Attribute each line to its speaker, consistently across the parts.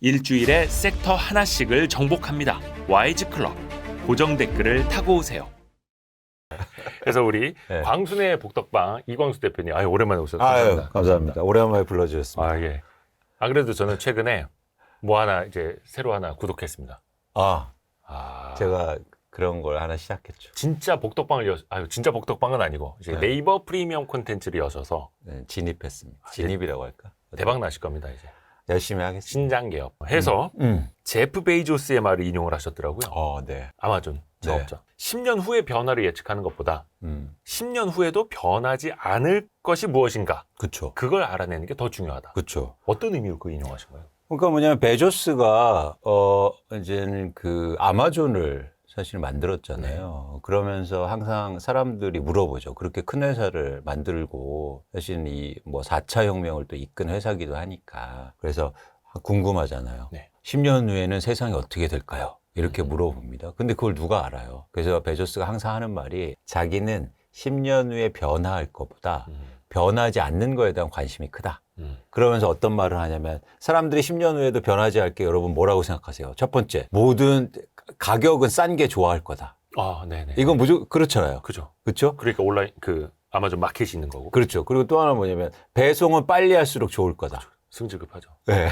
Speaker 1: 일주일에 섹터 하나씩을 정복합니다. YG클럽 고정 댓글을 타고 오세요. 그래서 우리
Speaker 2: 네.
Speaker 1: 광순의 복덕방 이광수 대표님, 오랜만에 오셔서
Speaker 2: 아유, 감사합니다. 오랜만에 불러주셨습니다.
Speaker 1: 예. 그래도 저는 최근에 이제 새로 하나 구독했습니다.
Speaker 2: 제가 그런 걸 하나 시작했죠.
Speaker 1: 진짜 복덕방을 진짜 복덕방은 아니고 이제
Speaker 2: 네.
Speaker 1: 네이버 프리미엄 콘텐츠를 여셔서
Speaker 2: 네, 진입했습니다. 진입이라고 할까?
Speaker 1: 대박 나실 겁니다. 이제
Speaker 2: 열심히 하겠습니다.
Speaker 1: 신장 개업 해서 제프 베이조스의 말을 인용을 하셨더라고요.
Speaker 2: 네.
Speaker 1: 아마존 창업자. 10년 후의 변화를 예측하는 것보다 10년 후에도 변하지 않을 것이 무엇인가,
Speaker 2: 그쵸.
Speaker 1: 그걸 알아내는 게 더 중요하다.
Speaker 2: 그쵸.
Speaker 1: 어떤 의미로 그 인용하신 거예요?
Speaker 2: 그러니까 뭐냐면 베조스가 이제는 그 아마존을 사실 만들었잖아요. 그러면서 항상 사람들이 물어보죠. 그렇게 큰 회사를 만들고 사실 이 뭐 4차 혁명을 또 이끈 회사기도 하니까. 그래서 궁금하잖아요.
Speaker 1: 네.
Speaker 2: 10년 후에는 세상이 어떻게 될까요? 이렇게 물어봅니다. 근데 그걸 누가 알아요? 그래서 베조스가 항상 하는 말이 자기는 10년 후에 변화할 것보다 변하지 않는 거에 대한 관심이 크다. 그러면서 어떤 말을 하냐면 사람들이 10년 후에도 변하지 않게 여러분 뭐라고 생각하세요? 첫 번째, 모든 가격은 싼 게 좋아할 거다.
Speaker 1: 네네.
Speaker 2: 이건 무조건 그렇잖아요.
Speaker 1: 그죠.
Speaker 2: 그렇죠?
Speaker 1: 그러니까 온라인 아마존 마켓이 있는 거고.
Speaker 2: 그렇죠. 그리고 또 하나 뭐냐면 배송은 빨리 할수록 좋을 거다.
Speaker 1: 승질급하죠.
Speaker 2: 네.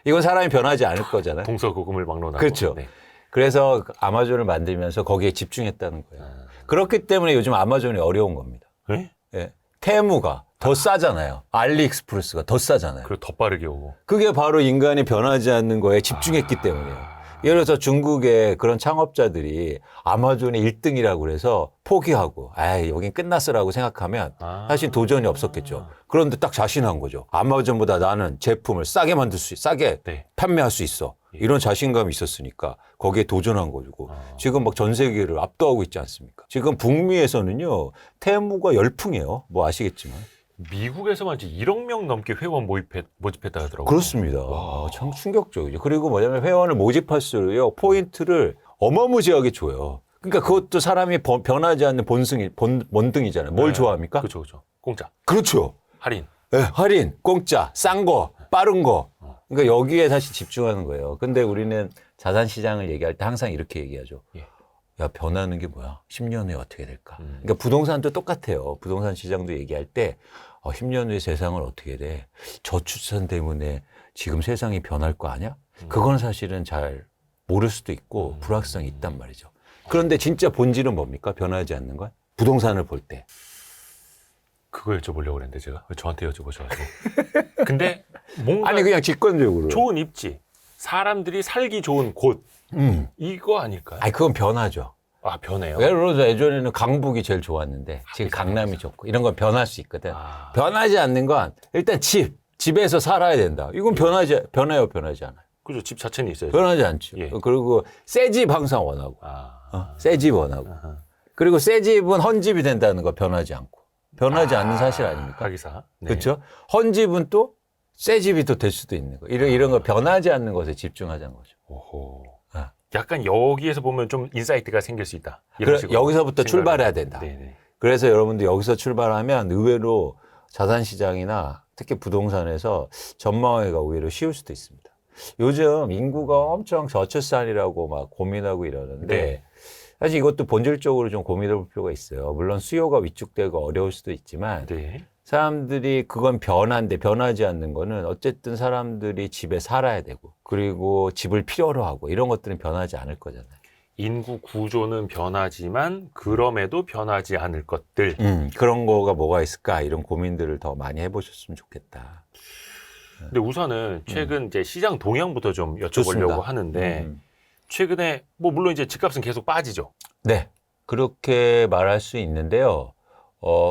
Speaker 2: 이건 사람이 변하지 않을 거잖아요.
Speaker 1: 동서고금을 막론하고.
Speaker 2: 그렇죠.
Speaker 1: 네.
Speaker 2: 그래서 아마존을 만들면서 거기에 집중했다는 거예요. 그렇기 때문에 요즘 아마존이 어려운 겁니다.
Speaker 1: 네?
Speaker 2: 예. 테무가 더 싸잖아요. 알리익스프레스가 더 싸잖아요.
Speaker 1: 그리고 더 빠르게 오고.
Speaker 2: 그게 바로 인간이 변하지 않는 거에 집중했기 때문이에요. 예를 들어서 중국의 그런 창업자들이 아마존의 1등이라고 그래서 포기하고 여긴 끝났어라고 생각하면 사실 도전이 없었겠죠. 그런데 딱 자신한 거죠. 아마존보다 나는 제품을 싸게 만들 수 있어. 싸게
Speaker 1: 네.
Speaker 2: 판매할 수 있어. 이런 자신감이 있었으니까 거기에 도전한 거고 지금 막 전 세계를 압도하고 있지 않습니까? 지금 북미에서는요. 테무가 열풍이에요. 뭐 아시겠지만.
Speaker 1: 미국에서만 이제 1억 명 넘게 회원 모집했다 하더라고요.
Speaker 2: 그렇습니다. 참 충격적이죠. 그리고 뭐냐면 회원을 모집할수록요, 포인트를 어마무지하게 줘요. 그러니까 그것도 사람이 변하지 않는 본능이잖아요. 뭘 좋아합니까?
Speaker 1: 그렇죠. 공짜.
Speaker 2: 그렇죠.
Speaker 1: 할인.
Speaker 2: 네, 할인, 공짜, 싼 거, 빠른 거. 그러니까 여기에 다시 집중하는 거예요. 근데 우리는 자산 시장을 얘기할 때 항상 이렇게 얘기하죠. 야, 변하는 게 뭐야? 10년 후에 어떻게 될까? 그러니까 부동산도 똑같아요. 부동산 시장도 얘기할 때 10년 후에 세상은 어떻게 돼? 저출산 때문에 지금 세상이 변할 거 아니야? 그건 사실은 잘 모를 수도 있고 불확실성이 있단 말이죠. 그런데 진짜 본질은 뭡니까? 변하지 않는 건? 부동산을 볼 때.
Speaker 1: 그거 여쭤보려고 그랬는데 제가 왜 저한테 여쭤보셔가지고. 근데 뭔가
Speaker 2: 아니 그냥 직관적으로.
Speaker 1: 좋은 입지, 사람들이 살기 좋은 곳, 이거 아닐까요?
Speaker 2: 그건 변하죠.
Speaker 1: 변해요?
Speaker 2: 예를 들어서 예전에는 강북이 제일 좋았는데 지금 강남이 좋고 이런 건 변할 수 있거든. 변하지 않는 건 일단 집에서 살아야 된다. 이건 변하지 않아요.
Speaker 1: 그죠. 집 자체는 있어야죠.
Speaker 2: 변하지 않죠.
Speaker 1: 예.
Speaker 2: 그리고 새 집 항상 원하고, 새 집 원하고. 그리고 새 집은 헌집이 된다는 거 변하지 않고. 변하지 않는 사실 아닙니까?
Speaker 1: 가기사. 네.
Speaker 2: 그렇죠? 헌집은 또 새 집이 또 될 수도 있는 거. 이런 거 변하지 않는 것에 집중하자는 거죠.
Speaker 1: 오호. 약간 여기에서 보면 좀 인사이트가 생길 수 있다.
Speaker 2: 여기서부터 출발해야 된다.
Speaker 1: 네네.
Speaker 2: 그래서 여러분들 여기서 출발하면 의외로 자산시장이나 특히 부동산에서 전망하기가 오히려 쉬울 수도 있습니다. 요즘 인구가 엄청 저출산이라고 막 고민하고 이러는데
Speaker 1: 네.
Speaker 2: 사실 이것도 본질적으로 좀 고민해 볼 필요가 있어요. 물론 수요가 위축되고 어려울 수도 있지만
Speaker 1: 네.
Speaker 2: 사람들이 그건 변화인데 변하지 않는 거는 어쨌든 사람들이 집에 살아야 되고 그리고 집을 필요로 하고 이런 것들은 변하지 않을 거잖아요.
Speaker 1: 인구 구조는 변하지만 그럼에도 변하지 않을 것들.
Speaker 2: 그런 거가 뭐가 있을까 이런 고민들을 더 많이 해보셨으면 좋겠다.
Speaker 1: 근데 우선은 최근 이제 시장 동향부터 좀 여쭤보려고
Speaker 2: 좋습니다.
Speaker 1: 하는데 최근에 물론 이제 집값은 계속 빠지죠.
Speaker 2: 네, 그렇게 말할 수 있는데요.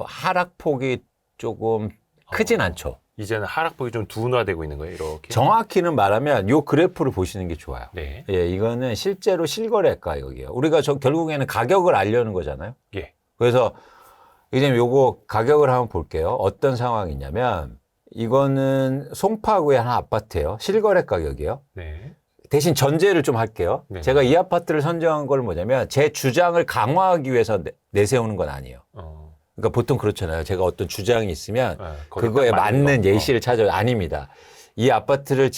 Speaker 2: 하락폭이 조금 크진 않죠.
Speaker 1: 이제는 하락폭이 좀 둔화되고 있는 거예요, 이렇게.
Speaker 2: 정확히는 말하면 요 그래프를 보시는 게 좋아요.
Speaker 1: 네.
Speaker 2: 이거는 실제로 실거래 가격이에요. 우리가 결국에는 가격을 알려는 거잖아요.
Speaker 1: 예.
Speaker 2: 그래서 이제 요거 가격을 한번 볼게요. 어떤 상황이냐면 이거는 송파구의 한 아파트예요. 실거래 가격이에요.
Speaker 1: 네.
Speaker 2: 대신 전제를 좀 할게요.
Speaker 1: 네.
Speaker 2: 제가 이 아파트를 선정한 걸 뭐냐면 제 주장을 강화하기 위해서 내세우는 건 아니에요. 그러니까 보통 그렇잖아요. 제가 어떤 주장이 있으면 그거에 맞는 예시를 찾아요. 아닙니다. 이 아파트를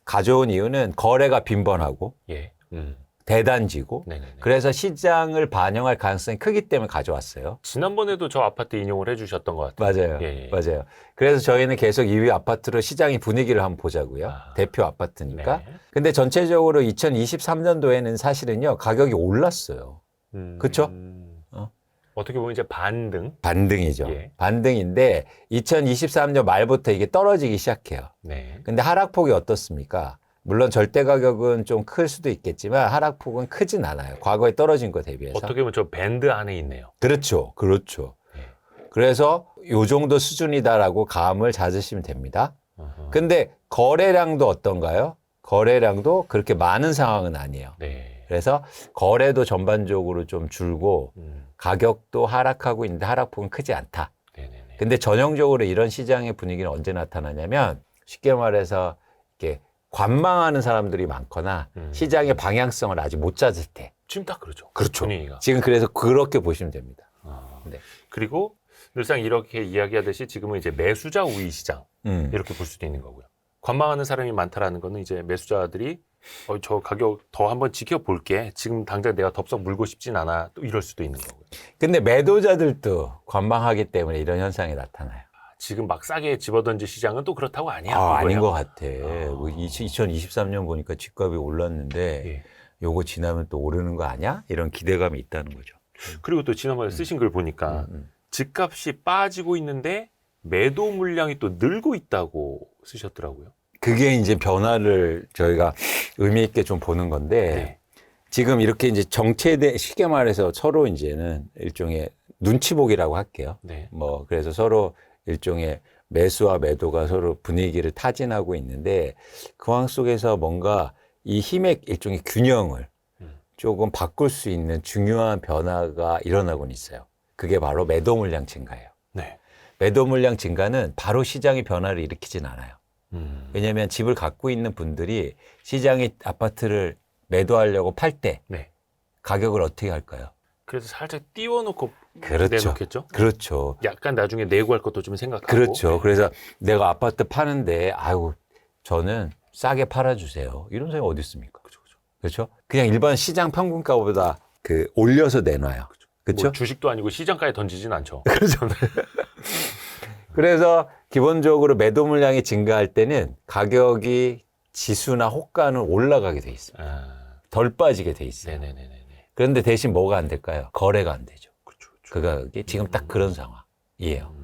Speaker 2: 가져온 이유는 거래가 빈번하고
Speaker 1: 예.
Speaker 2: 대단지고
Speaker 1: 네네네.
Speaker 2: 그래서 시장을 반영할 가능성이 크기 때문에 가져왔어요.
Speaker 1: 지난번에도 저 아파트 인용을 해주셨던 것 같아요.
Speaker 2: 맞아요.
Speaker 1: 예.
Speaker 2: 맞아요. 그래서 저희는 계속 이 아파트로 시장의 분위기를 한번 보자고요.
Speaker 1: 아.
Speaker 2: 대표 아파트니까.
Speaker 1: 네.
Speaker 2: 근데 전체적으로 2023년도에는 사실은요, 가격이 올랐어요. 그쵸?
Speaker 1: 어떻게 보면 이제 반등.
Speaker 2: 반등이죠.
Speaker 1: 예.
Speaker 2: 반등인데 2023년 말부터 이게 떨어지기 시작해요.
Speaker 1: 네.
Speaker 2: 근데 하락폭이 어떻습니까? 물론 절대 가격은 좀 클 수도 있겠지만 하락폭은 크진 않아요. 과거에 떨어진 거 대비해서.
Speaker 1: 어떻게 보면 저 밴드 안에 있네요.
Speaker 2: 그렇죠. 그렇죠.
Speaker 1: 예.
Speaker 2: 그래서 요 정도 수준이다라고 감을 잡으시면 됩니다.
Speaker 1: 어허.
Speaker 2: 근데 거래량도 어떤가요? 거래량도 그렇게 많은 상황은 아니에요.
Speaker 1: 네.
Speaker 2: 그래서 거래도 전반적으로 좀 줄고 가격도 하락하고 있는데 하락폭은 크지 않다.
Speaker 1: 네네네.
Speaker 2: 근데 전형적으로 이런 시장의 분위기는 언제 나타나냐면 쉽게 말해서 이렇게 관망하는 사람들이 많거나 시장의 방향성을 아직 못 찾을 때.
Speaker 1: 지금 딱 그렇죠.
Speaker 2: 그렇죠.
Speaker 1: 분위기가.
Speaker 2: 지금 그래서 그렇게 보시면 됩니다. 네.
Speaker 1: 그리고 늘상 이렇게 이야기하듯이 지금은 이제 매수자 우위 시장 이렇게 볼 수도 있는 거고요. 관망하는 사람이 많다라는 거는 이제 매수자들이 저 가격 더 한번 지켜볼게. 지금 당장 내가 덥석 물고 싶진 않아. 또 이럴 수도 있는 거고요.
Speaker 2: 근데 매도자들도 관망하기 때문에 이런 현상이 나타나요.
Speaker 1: 지금 막 싸게 집어던질 시장은 또 그렇다고 아니야.
Speaker 2: 아닌
Speaker 1: 이거예요.
Speaker 2: 것 같아. 2023년 보니까 집값이 올랐는데
Speaker 1: 예.
Speaker 2: 요거 지나면 또 오르는 거 아니야? 이런 기대감이 있다는 거죠.
Speaker 1: 그리고 또 지난번에 쓰신 글 보니까 집값이 빠지고 있는데 매도 물량이 또 늘고 있다고 쓰셨더라고요.
Speaker 2: 그게 이제 변화를 저희가 의미 있게 좀 보는 건데
Speaker 1: 네.
Speaker 2: 지금 이렇게 이제 정체된 쉽게 말해서 서로 이제는 일종의 눈치 보기라고 할게요.
Speaker 1: 네.
Speaker 2: 뭐 그래서 서로 일종의 매수와 매도가 서로 분위기를 타진하고 있는데 그 상황 속에서 뭔가 이 힘의 일종의 균형을 조금 바꿀 수 있는 중요한 변화가 일어나곤 있어요. 그게 바로 매도 물량 증가예요.
Speaker 1: 네.
Speaker 2: 매도 물량 증가는 바로 시장의 변화를 일으키진 않아요. 왜냐하면 집을 갖고 있는 분들이 시장의 아파트를 매도하려고 팔 때
Speaker 1: 네.
Speaker 2: 가격을 어떻게 할까요?
Speaker 1: 그래서 살짝 띄워놓고
Speaker 2: 그렇죠.
Speaker 1: 내놓겠죠.
Speaker 2: 그렇죠.
Speaker 1: 약간 나중에 내고 할 것도 좀 생각하고.
Speaker 2: 그렇죠. 그래서 내가 아파트 파는데 아유 저는 싸게 팔아주세요. 이런 사람이 어디 있습니까? 그렇죠. 그냥 일반 시장 평균가보다 그 올려서 내놔요. 그렇죠.
Speaker 1: 뭐 주식도 아니고 시장가에 던지진 않죠.
Speaker 2: 그렇죠. 그래서 기본적으로 매도 물량이 증가할 때는 가격이 지수나 호가는 올라가게 돼 있어요. 덜 빠지게 돼 있어요.
Speaker 1: 네네네네.
Speaker 2: 그런데 대신 뭐가 안 될까요? 거래가 안 되죠.
Speaker 1: 그렇죠.
Speaker 2: 그 가격이 지금 딱 그런 상황이에요.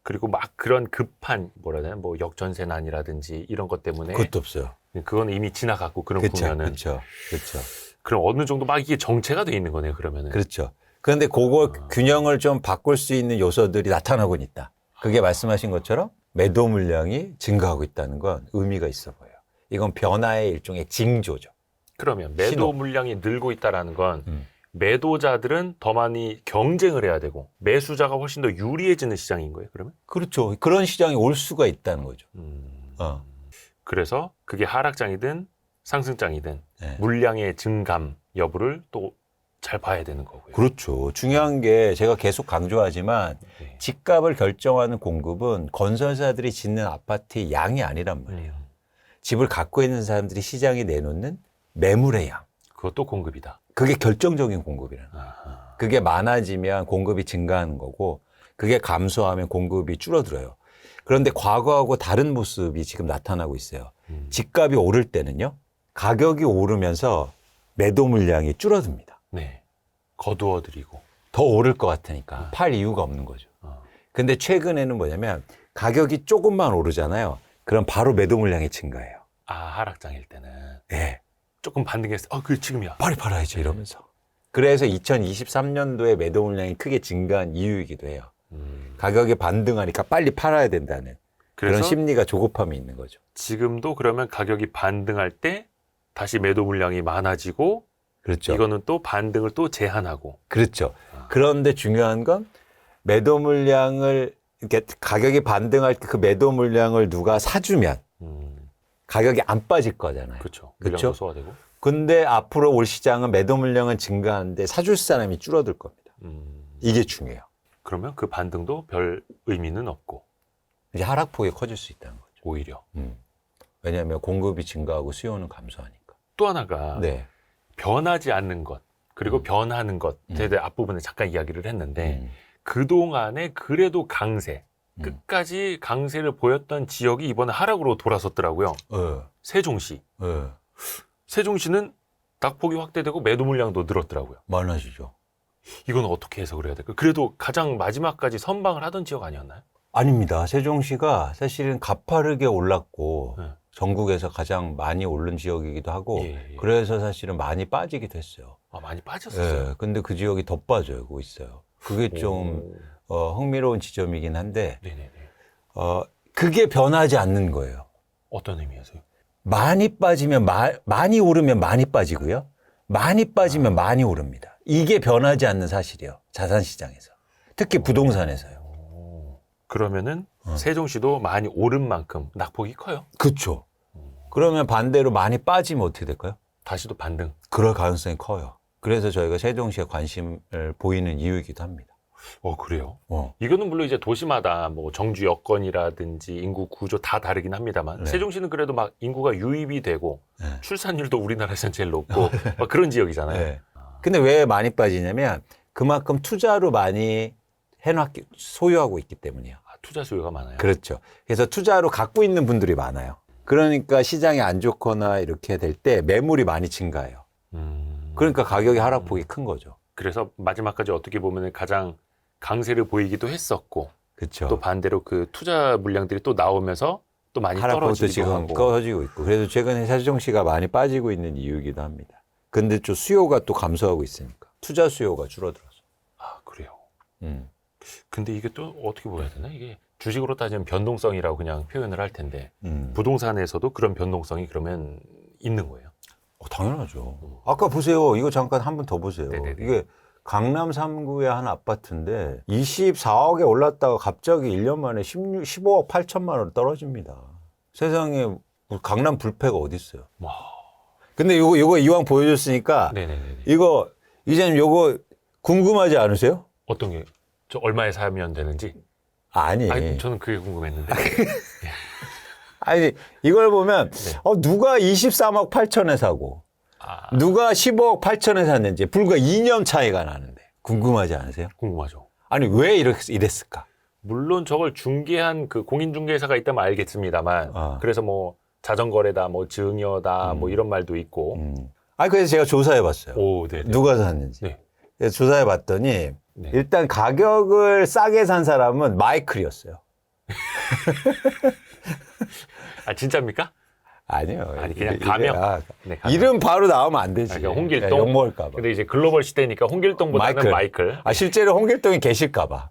Speaker 1: 그리고 막 그런 급한 뭐라 해야 되나 뭐 역전세난이라든지 이런 것 때문에
Speaker 2: 그것도 없어요.
Speaker 1: 그건 이미 지나갔고 그런
Speaker 2: 그렇죠.
Speaker 1: 보면은
Speaker 2: 그렇죠. 그렇죠.
Speaker 1: 그럼 어느 정도 막 이게 정체가 돼 있는 거네요. 그러면은.
Speaker 2: 그렇죠. 그런데 그거 균형을 좀 바꿀 수 있는 요소들이 나타나고 있다. 그게 말씀하신 것처럼 매도 물량이 증가하고 있다는 건 의미가 있어 보여요. 이건 변화의 일종의 징조죠.
Speaker 1: 그러면 매도
Speaker 2: 신호.
Speaker 1: 물량이 늘고 있다라는 건 매도자들은 더 많이 경쟁을 해야 되고 매수자가 훨씬 더 유리해지는 시장인 거예요. 그러면?
Speaker 2: 그렇죠. 그런 시장이 올 수가 있다는 거죠.
Speaker 1: 그래서 그게 하락장이든 상승장이든
Speaker 2: 네.
Speaker 1: 물량의 증감 여부를 또 잘 봐야 되는 거고요.
Speaker 2: 그렇죠. 중요한 게 제가 계속 강조하지만
Speaker 1: 네.
Speaker 2: 집값을 결정하는 공급은 건설사들이 짓는 아파트의 양이 아니란 말이에요. 집을 갖고 있는 사람들이 시장에 내놓는 매물의 양.
Speaker 1: 그것도 공급이다.
Speaker 2: 그게 결정적인 공급이라는 거예요.
Speaker 1: 아하.
Speaker 2: 그게 많아지면 공급이 증가하는 거고 그게 감소하면 공급이 줄어들어요. 그런데 과거하고 다른 모습이 지금 나타나고 있어요. 집값이 오를 때는요. 가격이 오르면서 매도 물량이 줄어듭니다.
Speaker 1: 네. 거두어드리고.
Speaker 2: 더 오를 것 같으니까 팔 이유가 없는 거죠. 근데 최근에는 뭐냐면 가격이 조금만 오르잖아요. 그럼 바로 매도 물량이 증가해요.
Speaker 1: 하락장일 때는
Speaker 2: 네.
Speaker 1: 조금 반등했어. 그래 지금이야.
Speaker 2: 빨리 팔아야죠 이러면서. 그래서 2023년도에 매도 물량이 크게 증가한 이유이기도 해요. 가격이 반등하니까 빨리 팔아야 된다는 그런
Speaker 1: 그래서
Speaker 2: 심리가 조급함이 있는 거죠.
Speaker 1: 지금도 그러면 가격이 반등할 때 다시 매도 물량이 많아지고
Speaker 2: 그렇죠.
Speaker 1: 이거는 또 반등을 또 제한하고.
Speaker 2: 그렇죠. 그런데 중요한 건 매도 물량을 이렇게 가격이 반등할 때 그 매도 물량을 누가 사주면 가격이 안 빠질 거잖아요.
Speaker 1: 그렇죠.
Speaker 2: 그렇죠?
Speaker 1: 물량도 소화되고.
Speaker 2: 근데 앞으로 올 시장은 매도 물량은 증가하는데 사줄 사람이 줄어들 겁니다. 이게 중요해요.
Speaker 1: 그러면 그 반등도 별 의미는 없고.
Speaker 2: 이제 하락폭이 커질 수 있다는 거죠.
Speaker 1: 오히려.
Speaker 2: 왜냐하면 공급이 증가하고 수요는 감소하니까.
Speaker 1: 또 하나가
Speaker 2: 네.
Speaker 1: 변하지 않는 것 그리고 변하는 것에 대해 앞부분에 잠깐 이야기를 했는데 그동안에 그래도 강세 끝까지 강세를 보였던 지역이 이번에 하락으로 돌아섰더라고요. 세종시. 세종시는 낙폭이 확대되고 매도 물량도 늘었더라고요.
Speaker 2: 많아지죠.
Speaker 1: 이건 어떻게 해석을 해야 될까요? 그래도 가장 마지막까지 선방을 하던 지역 아니었나요?
Speaker 2: 아닙니다. 세종시가 사실은 가파르게 올랐고
Speaker 1: 네.
Speaker 2: 전국에서 가장 많이 오른 지역이기도 하고
Speaker 1: 예.
Speaker 2: 그래서 사실은 많이 빠지기도 했어요.
Speaker 1: 아, 많이 빠졌었어요.
Speaker 2: 예, 근데 그 지역이 더 빠지고 있어요. 그게 좀 흥미로운 지점이긴 한데
Speaker 1: 네네네.
Speaker 2: 그게 변하지 않는 거예요.
Speaker 1: 어떤 의미에서요?
Speaker 2: 많이 빠지면 많이 오르면 많이 빠지고요. 많이 빠지면 많이 오릅니다. 이게 변하지 않는 사실이에요. 자산시장에서. 특히 부동산에서요.
Speaker 1: 그러면은 세종시도 많이 오른 만큼 낙폭이 커요.
Speaker 2: 그렇죠. 그러면 반대로 많이 빠지면 어떻게 될까요?
Speaker 1: 다시 또 반등.
Speaker 2: 그럴 가능성이 커요. 그래서 저희가 세종시에 관심을 보이는 이유이기도 합니다.
Speaker 1: 그래요? 이거는 물론 이제 도시마다 뭐 정주 여건이라든지 인구 구조 다 다르긴 합니다만
Speaker 2: 네.
Speaker 1: 세종시는 그래도 막 인구가 유입이 되고
Speaker 2: 네.
Speaker 1: 출산율도 우리나라에서는 제일 높고 막 그런 지역이잖아요.
Speaker 2: 네. 근데 왜 많이 빠지냐면 그만큼 투자로 많이 소유하고 있기 때문이에요.
Speaker 1: 투자 수요가 많아요.
Speaker 2: 그렇죠. 그래서 투자로 갖고 있는 분들이 많아요. 그러니까 시장이 안 좋거나 이렇게 될 때 매물이 많이 증가해요. 그러니까 가격의 하락폭이 큰 거죠.
Speaker 1: 그래서 마지막까지 어떻게 보면 가장 강세를 보이기도 했었고
Speaker 2: 그렇죠.
Speaker 1: 또 반대로 그 투자 물량들이 또 나오면서 또 많이
Speaker 2: 하락폭도
Speaker 1: 떨어지기도
Speaker 2: 지금
Speaker 1: 하고.
Speaker 2: 꺼지고 있고. 그래서 최근에 세종시가 많이 빠지고 있는 이유이기도 합니다. 근데 좀 수요가 또 감소하고 있으니까. 투자 수요가 줄어들어서.
Speaker 1: 아, 그래요.
Speaker 2: 음.
Speaker 1: 근데 이게 또 어떻게 보여야 되나? 이게 주식으로 따지면 변동성이라고 그냥 표현을 할 텐데 부동산에서도 그런 변동성이 그러면 있는 거예요.
Speaker 2: 당연하죠. 아까 보세요. 이거 잠깐 한 번 더 보세요.
Speaker 1: 네네네.
Speaker 2: 이게 강남 3구의 한 아파트인데 24억에 올랐다가 갑자기 1년 만에 15억 8천만 원 떨어집니다. 세상에 강남 불패가 어디 있어요?
Speaker 1: 와.
Speaker 2: 근데 이거 이왕 보여줬으니까
Speaker 1: 네네네.
Speaker 2: 이거 이제는 이거 궁금하지 않으세요?
Speaker 1: 어떤 게, 저 얼마에 사면 되는지?
Speaker 2: 아니.
Speaker 1: 아니, 저는 그게 궁금했는데.
Speaker 2: 아니, 이걸 보면,
Speaker 1: 네.
Speaker 2: 누가 23억 8천에 사고, 누가 15억 8천에 샀는지 불과 2년 차이가 나는데, 궁금하지 않으세요?
Speaker 1: 궁금하죠.
Speaker 2: 아니, 왜 이랬을까?
Speaker 1: 물론 저걸 중개한 그 공인중개사가 있다면 알겠습니다만, 그래서 뭐 자전거래다, 뭐 증여다, 뭐 이런 말도 있고.
Speaker 2: 그래서 제가 조사해 봤어요.
Speaker 1: 오, 네.
Speaker 2: 누가 샀는지.
Speaker 1: 네.
Speaker 2: 그래서 조사해 봤더니,
Speaker 1: 네.
Speaker 2: 일단 가격을 싸게 산 사람은 마이클이었어요.
Speaker 1: 아, 진짜입니까?
Speaker 2: 아니요.
Speaker 1: 아니, 그냥 가명. 네, 가명.
Speaker 2: 이름 바로 나오면 안 되지.
Speaker 1: 그러니까 홍길동.
Speaker 2: 욕먹을까봐.
Speaker 1: 근데 이제 글로벌 시대니까 홍길동보다는 마이클.
Speaker 2: 실제로 홍길동이 계실까봐.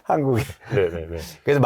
Speaker 2: 한국에.
Speaker 1: 네네네.
Speaker 2: 그래서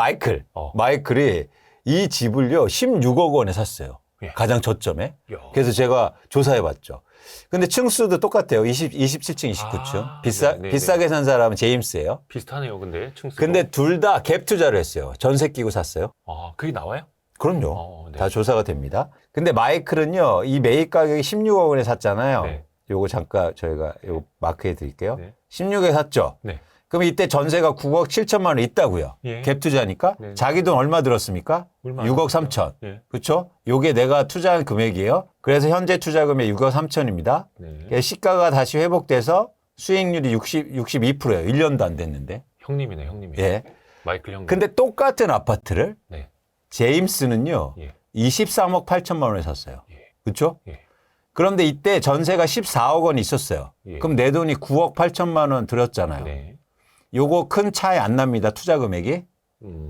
Speaker 2: 마이클이 이 집을요, 16억 원에 샀어요.
Speaker 1: 예.
Speaker 2: 가장 저점에.
Speaker 1: 야.
Speaker 2: 그래서 제가 조사해 봤죠. 근데 층수도 똑같아요. 27층, 29층. 비싸게 산 사람은 제임스예요.
Speaker 1: 비슷하네요, 근데 층수.
Speaker 2: 근데 둘 다 갭 투자를 했어요. 전세 끼고 샀어요.
Speaker 1: 아, 그게 나와요?
Speaker 2: 그럼요.
Speaker 1: 네.
Speaker 2: 다 조사가 됩니다. 근데 마이클은요, 이 매입 가격이 16억 원에 샀잖아요.
Speaker 1: 네.
Speaker 2: 요거 잠깐 저희가 요거 마크해 드릴게요.
Speaker 1: 네.
Speaker 2: 16에 샀죠.
Speaker 1: 네.
Speaker 2: 그럼 이때 전세가 9억 7천만 원 있다고요.
Speaker 1: 예.
Speaker 2: 갭 투자니까.
Speaker 1: 네.
Speaker 2: 자기 돈 얼마 들었습니까?
Speaker 1: 얼마
Speaker 2: 6억 3천.
Speaker 1: 예.
Speaker 2: 그렇죠? 요게 내가 투자한 금액이에요. 그래서 현재 투자 금액 6억 3천입니다.
Speaker 1: 네.
Speaker 2: 시가가 다시 회복돼서 수익률이 62%예요. 1년도 안 됐는데.
Speaker 1: 형님이네, 형님이.
Speaker 2: 예.
Speaker 1: 마이클 형님.
Speaker 2: 근데 똑같은 아파트를
Speaker 1: 네.
Speaker 2: 제임스는요.
Speaker 1: 예.
Speaker 2: 23억 8천만 원에 샀어요.
Speaker 1: 예.
Speaker 2: 그렇죠?
Speaker 1: 예.
Speaker 2: 그런데 이때 전세가 14억 원이 있었어요.
Speaker 1: 예.
Speaker 2: 그럼 내 돈이 9억 8천만 원 들었잖아요.
Speaker 1: 네.
Speaker 2: 요거 큰 차이 안 납니다. 투자 금액이.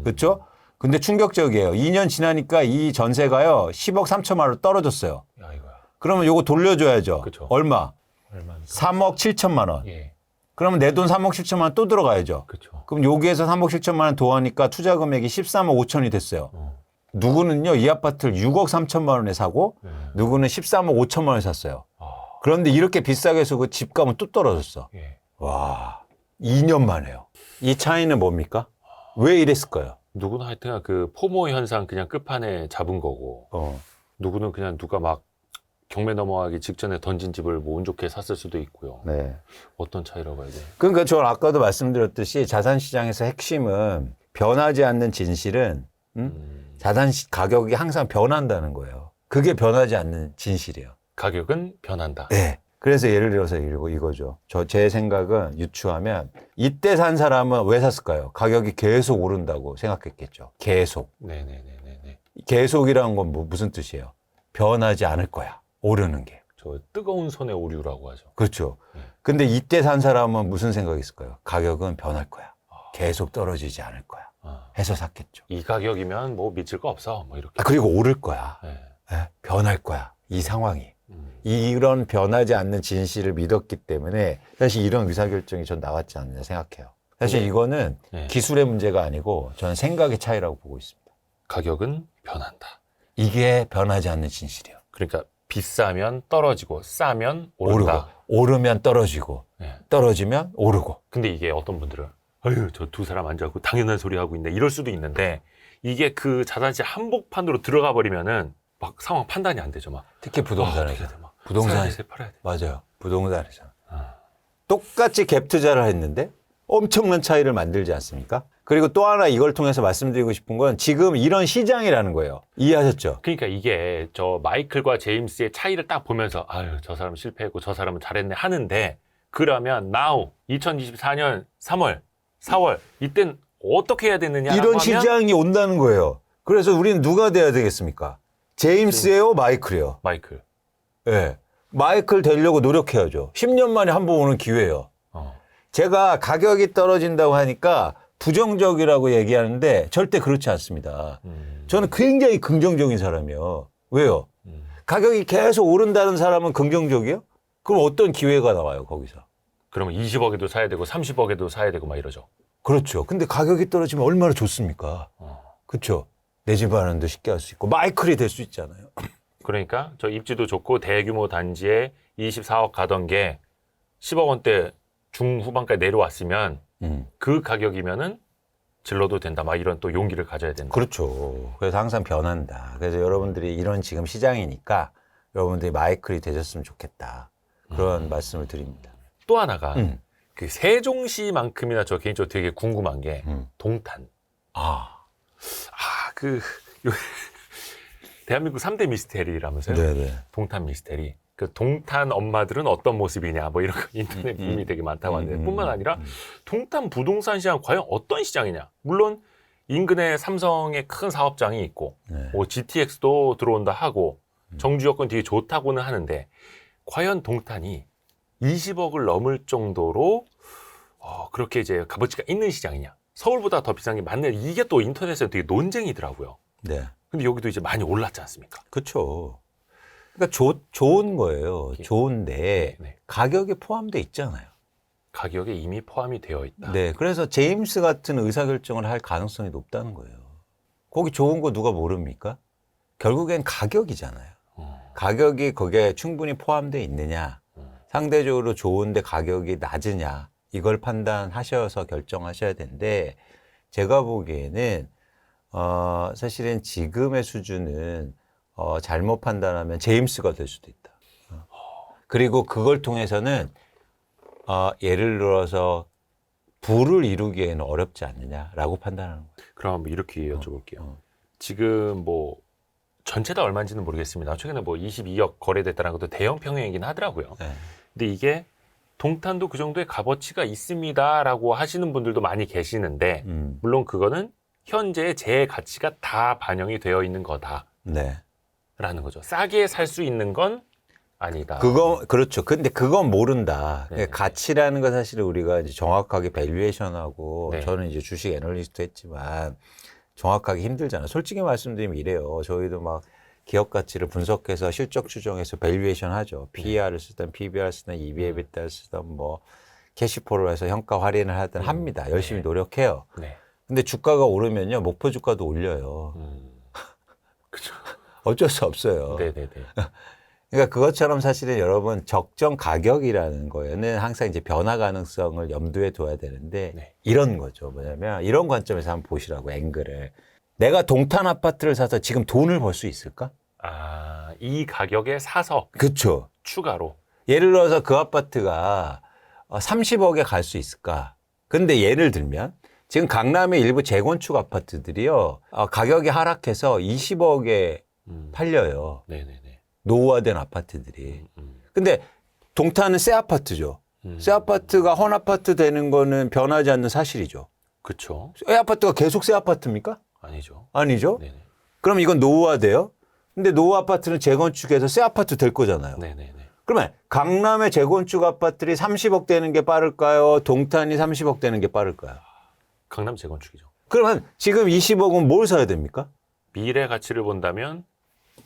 Speaker 2: 그렇죠? 근데 충격적이에요. 2년 지나니까 이 전세가요. 10억 3천만 원 떨어졌어요.
Speaker 1: 야, 이거야.
Speaker 2: 그러면 요거 돌려줘야죠.
Speaker 1: 그쵸.
Speaker 2: 얼마?
Speaker 1: 얼마입니까?
Speaker 2: 3억 7천만 원.
Speaker 1: 예.
Speaker 2: 그러면 내 돈 3억 7천만 원 또 들어가야죠.
Speaker 1: 그쵸.
Speaker 2: 그럼 여기에서 3억 7천만 원 더하니까 투자 금액이 13억 5천이 됐어요. 누구는요, 이 아파트를 6억 3천만 원에 사고, 누구는 13억 5천만 원에 샀어요. 그런데 이렇게 비싸게 해서 그 집값은 또 떨어졌어.
Speaker 1: 예.
Speaker 2: 와, 2년 만에요. 이 차이는 뭡니까? 왜 이랬을까요?
Speaker 1: 누구는 하여튼 그 포모 현상 그냥 끝판에 잡은 거고, 누구는 그냥 누가 막 경매 넘어가기 직전에 던진 집을 뭐 운 좋게 샀을 수도 있고요.
Speaker 2: 네.
Speaker 1: 어떤 차이라고 해야 돼요?
Speaker 2: 그러니까 저는 아까도 말씀드렸듯이 자산시장에서 핵심은 변하지 않는 진실은 자산 가격이 항상 변한다는 거예요. 그게 변하지 않는 진실이에요.
Speaker 1: 가격은 변한다.
Speaker 2: 네. 그래서 예를 들어서 이거죠. 제 생각은 유추하면 이때 산 사람은 왜 샀을까요? 가격이 계속 오른다고 생각했겠죠. 계속.
Speaker 1: 네네네네.
Speaker 2: 계속이라는 건 무슨 뜻이에요? 변하지 않을 거야. 오르는 게.
Speaker 1: 저 뜨거운 손의 오류라고 하죠.
Speaker 2: 그렇죠. 근데 이때 산 사람은 무슨 생각이 있을까요? 가격은 변할 거야. 계속 떨어지지 않을 거야. 해서 샀겠죠.
Speaker 1: 이 가격이면 뭐 미칠 거 없어. 뭐 이렇게.
Speaker 2: 그리고 오를 거야.
Speaker 1: 네.
Speaker 2: 네, 변할 거야. 이 상황이. 이런 변하지 않는 진실을 믿었기 때문에 사실 이런 의사결정이 전 나왔지 않느냐 생각해요. 사실
Speaker 1: 네.
Speaker 2: 이거는
Speaker 1: 네.
Speaker 2: 기술의 문제가 아니고 저는 생각의 차이라고 보고 있습니다.
Speaker 1: 가격은 변한다.
Speaker 2: 이게 변하지 않는 진실이에요.
Speaker 1: 그러니까 비싸면 떨어지고 싸면 오른다.
Speaker 2: 오르면 떨어지고
Speaker 1: 네.
Speaker 2: 떨어지면 오르고.
Speaker 1: 근데 이게 어떤 분들은 아유 저 두 사람 앉아갖고 당연한 소리 하고 있네 이럴 수도 있는데 이게 그 자산시장 한복판으로 들어가 버리면은 막 상황 판단이 안 되죠. 막
Speaker 2: 특히 부동산에서.
Speaker 1: 부동산에 팔아야 돼.
Speaker 2: 맞아요. 부동산에서. 똑같이 갭 투자를 했는데 엄청난 차이를 만들지 않습니까? 그리고 또 하나 이걸 통해서 말씀드리고 싶은 건 지금 이런 시장이라는 거예요. 이해하셨죠?
Speaker 1: 그러니까 이게 저 마이클과 제임스의 차이를 딱 보면서 아유 저 사람 실패했고 저 사람은 잘했네 하는데 그러면 now 2024년 3월 4월 이땐 어떻게 해야 되느냐
Speaker 2: 이런 시장이 온다는 거예요. 그래서 우리는 누가 돼야 되겠습니까? 제임스예요, 마이클이요?
Speaker 1: 마이클.
Speaker 2: 네. 마이클 되려고 노력해야죠. 10년 만에 한 번 오는 기회예요. 제가 가격이 떨어진다고 하니까 부정적이라고 얘기하는데 절대 그렇지 않습니다. 저는 굉장히 긍정적인 사람이에요. 왜요? 가격이 계속 오른다는 사람은 긍정적이에요? 그럼 어떤 기회가 나와요, 거기서?
Speaker 1: 그러면 20억에도 사야 되고 30억에도 사야 되고 막 이러죠.
Speaker 2: 그렇죠. 근데 가격이 떨어지면 얼마나 좋습니까? 그렇죠. 내 집 하는데 쉽게 할 수 있고 마이클이 될 수 있잖아요.
Speaker 1: 그러니까 저 입지도 좋고 대규모 단지에 24억 가던 게 10억 원대 중후반까지 내려왔으면 그 가격이면은 질러도 된다. 막 이런 또 용기를 가져야 된다.
Speaker 2: 그렇죠. 그래서 항상 변한다. 그래서 여러분들이 이런 지금 시장이니까 여러분들이 마이클이 되셨으면 좋겠다. 그런 말씀을 드립니다.
Speaker 1: 또 하나가 그 세종시만큼이나 저 개인적으로 되게 궁금한 게 동탄. 대한민국 3대 미스테리라면서요?
Speaker 2: 네네.
Speaker 1: 동탄 미스테리. 그 동탄 엄마들은 어떤 모습이냐 뭐 이런 거 인터넷 밈이 되게 많다고 하는데 뿐만 아니라 동탄 부동산 시장 과연 어떤 시장이냐. 물론 인근에 삼성의 큰 사업장이 있고 뭐 GTX도 들어온다 하고 정주 여건 되게 좋다고는 하는데 과연 동탄이 20억을 넘을 정도로 그렇게 이제 값어치가 있는 시장이냐. 서울보다 더 비싼 게 맞네. 이게 또 인터넷에 되게 논쟁이더라고요.
Speaker 2: 네.
Speaker 1: 근데 여기도 이제 많이 올랐지 않습니까?
Speaker 2: 그렇죠. 그러니까 좋은 거예요. 좋은데
Speaker 1: 네.
Speaker 2: 가격이 포함되어 있잖아요.
Speaker 1: 가격에 이미 포함이 되어 있다.
Speaker 2: 네. 그래서 제임스 같은 의사결정을 할 가능성이 높다는 거예요. 거기 좋은 거 누가 모릅니까? 결국엔 가격이잖아요. 가격이 거기에 충분히 포함되어 있느냐, 상대적으로 좋은데 가격이 낮으냐, 이걸 판단하셔서 결정하셔야 되는데 제가 보기에는 사실은 지금의 수준은 잘못 판단하면 제임스가 될 수도 있다. 그리고 그걸 통해서는 예를 들어서 부를 이루기에는 어렵지 않느냐라고 판단하는 거예요.
Speaker 1: 그럼 한번 이렇게 여쭤볼게요. 지금 뭐 전체 다 얼마인지는 모르겠습니다. 최근에 뭐 22억 거래됐다는 것도 대형 평형이긴 하더라고요.
Speaker 2: 네.
Speaker 1: 근데 이게 동탄도 그 정도의 값어치가 있습니다라고 하시는 분들도 많이 계시는데 물론 그거는 현재의 제 가치가 다 반영이 되어 있는 거다라는
Speaker 2: 네.
Speaker 1: 거죠. 싸게 살 수 있는 건 아니다.
Speaker 2: 그렇죠. 근데 그건 모른다.
Speaker 1: 네.
Speaker 2: 가치라는 건 사실 우리가 이제 정확하게 밸류에이션하고
Speaker 1: 네.
Speaker 2: 저는 이제 주식 애널리스트 했지만 정확하게 힘들잖아요. 솔직히 말씀드리면 이래요. 저희도 막 기업 가치를 분석해서 실적 추정해서 밸류에이션 하죠. PER을 쓰든 PBR 쓰든 EV/EBITDA를 쓰든 뭐 캐시포를 해서 현가 할인을 하든 합니다. 열심히 노력해요.
Speaker 1: 네.
Speaker 2: 근데 주가가 오르면요. 목표 주가도 올려요.
Speaker 1: 그죠.
Speaker 2: 어쩔 수 없어요.
Speaker 1: 네네네.
Speaker 2: 그러니까 그것처럼 사실은 여러분 적정 가격이라는 거에는 항상 이제 변화 가능성을 염두에 둬야 되는데
Speaker 1: 네.
Speaker 2: 이런 거죠. 뭐냐면 이런 관점에서 한번 보시라고 앵글을. 내가 동탄 아파트를 사서 지금 돈을 벌 수 있을까?
Speaker 1: 이 가격에 사서
Speaker 2: 그렇죠.
Speaker 1: 추가로.
Speaker 2: 예를 들어서 그 아파트가 30억에 갈 수 있을까? 근데 예를 들면 지금 강남의 일부 재건축 아파트들이요. 가격이 하락해서 20억에 팔려요.
Speaker 1: 네네네.
Speaker 2: 노후화된 아파트들이. 근데 동탄은 새 아파트죠. 새 아파트가 헌 아파트 되는 거는 변하지 않는 사실이죠.
Speaker 1: 그렇죠.
Speaker 2: 새 아파트가 계속 새 아파트입니까?
Speaker 1: 아니죠.
Speaker 2: 아니죠.
Speaker 1: 네네.
Speaker 2: 그럼 이건 노후화돼요? 근데 노후 아파트는 재건축해서 새 아파트 될 거잖아요.
Speaker 1: 네네네.
Speaker 2: 그러면 강남의 재건축 아파트들이 30억 되는 게 빠를까요? 동탄이 30억 되는 게 빠를까요?
Speaker 1: 강남 재건축이죠.
Speaker 2: 그러면 지금 20억은 뭘 사야 됩니까?
Speaker 1: 미래 가치를 본다면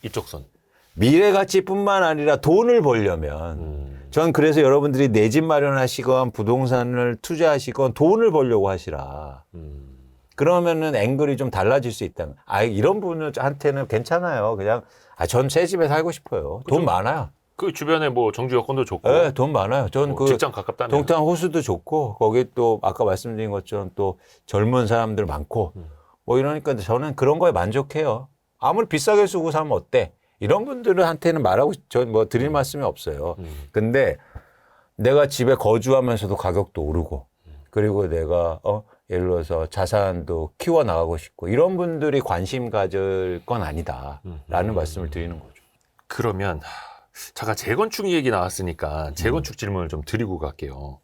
Speaker 1: 이쪽 선.
Speaker 2: 미래 가치뿐만 아니라 돈을 벌려면 전 그래서 여러분들이 내 집 마련하시건 부동산을 투자하시건 돈을 벌려고 하시라. 그러면은 앵글이 좀 달라질 수 있다. 이런 분한테는 괜찮아요. 그냥 전 새 집에 살고 싶어요. 돈 많아요.
Speaker 1: 그 주변에 뭐 정주 여건도 좋고.
Speaker 2: 네, 돈 많아요. 전
Speaker 1: 뭐 직장 가깝다면.
Speaker 2: 동탄 호수도 좋고 거기 또 아까 말씀드린 것처럼 또 젊은 사람들 많고 뭐 이러니까 저는 그런 거에 만족해요. 아무리 비싸게 쓰고 사면 어때? 이런 분들한테는 말하고 전 뭐 드릴 말씀이 없어요. 근데 내가 집에 거주하면서도 가격도 오르고 그리고 내가 예를 들어서 자산도 키워 나가고 싶고 이런 분들이 관심 가질 건 아니다라는 말씀을 드리는 거죠.
Speaker 1: 그러면 잠깐 재건축 얘기 나왔으니까 재건축 질문을 좀 드리고 갈게요.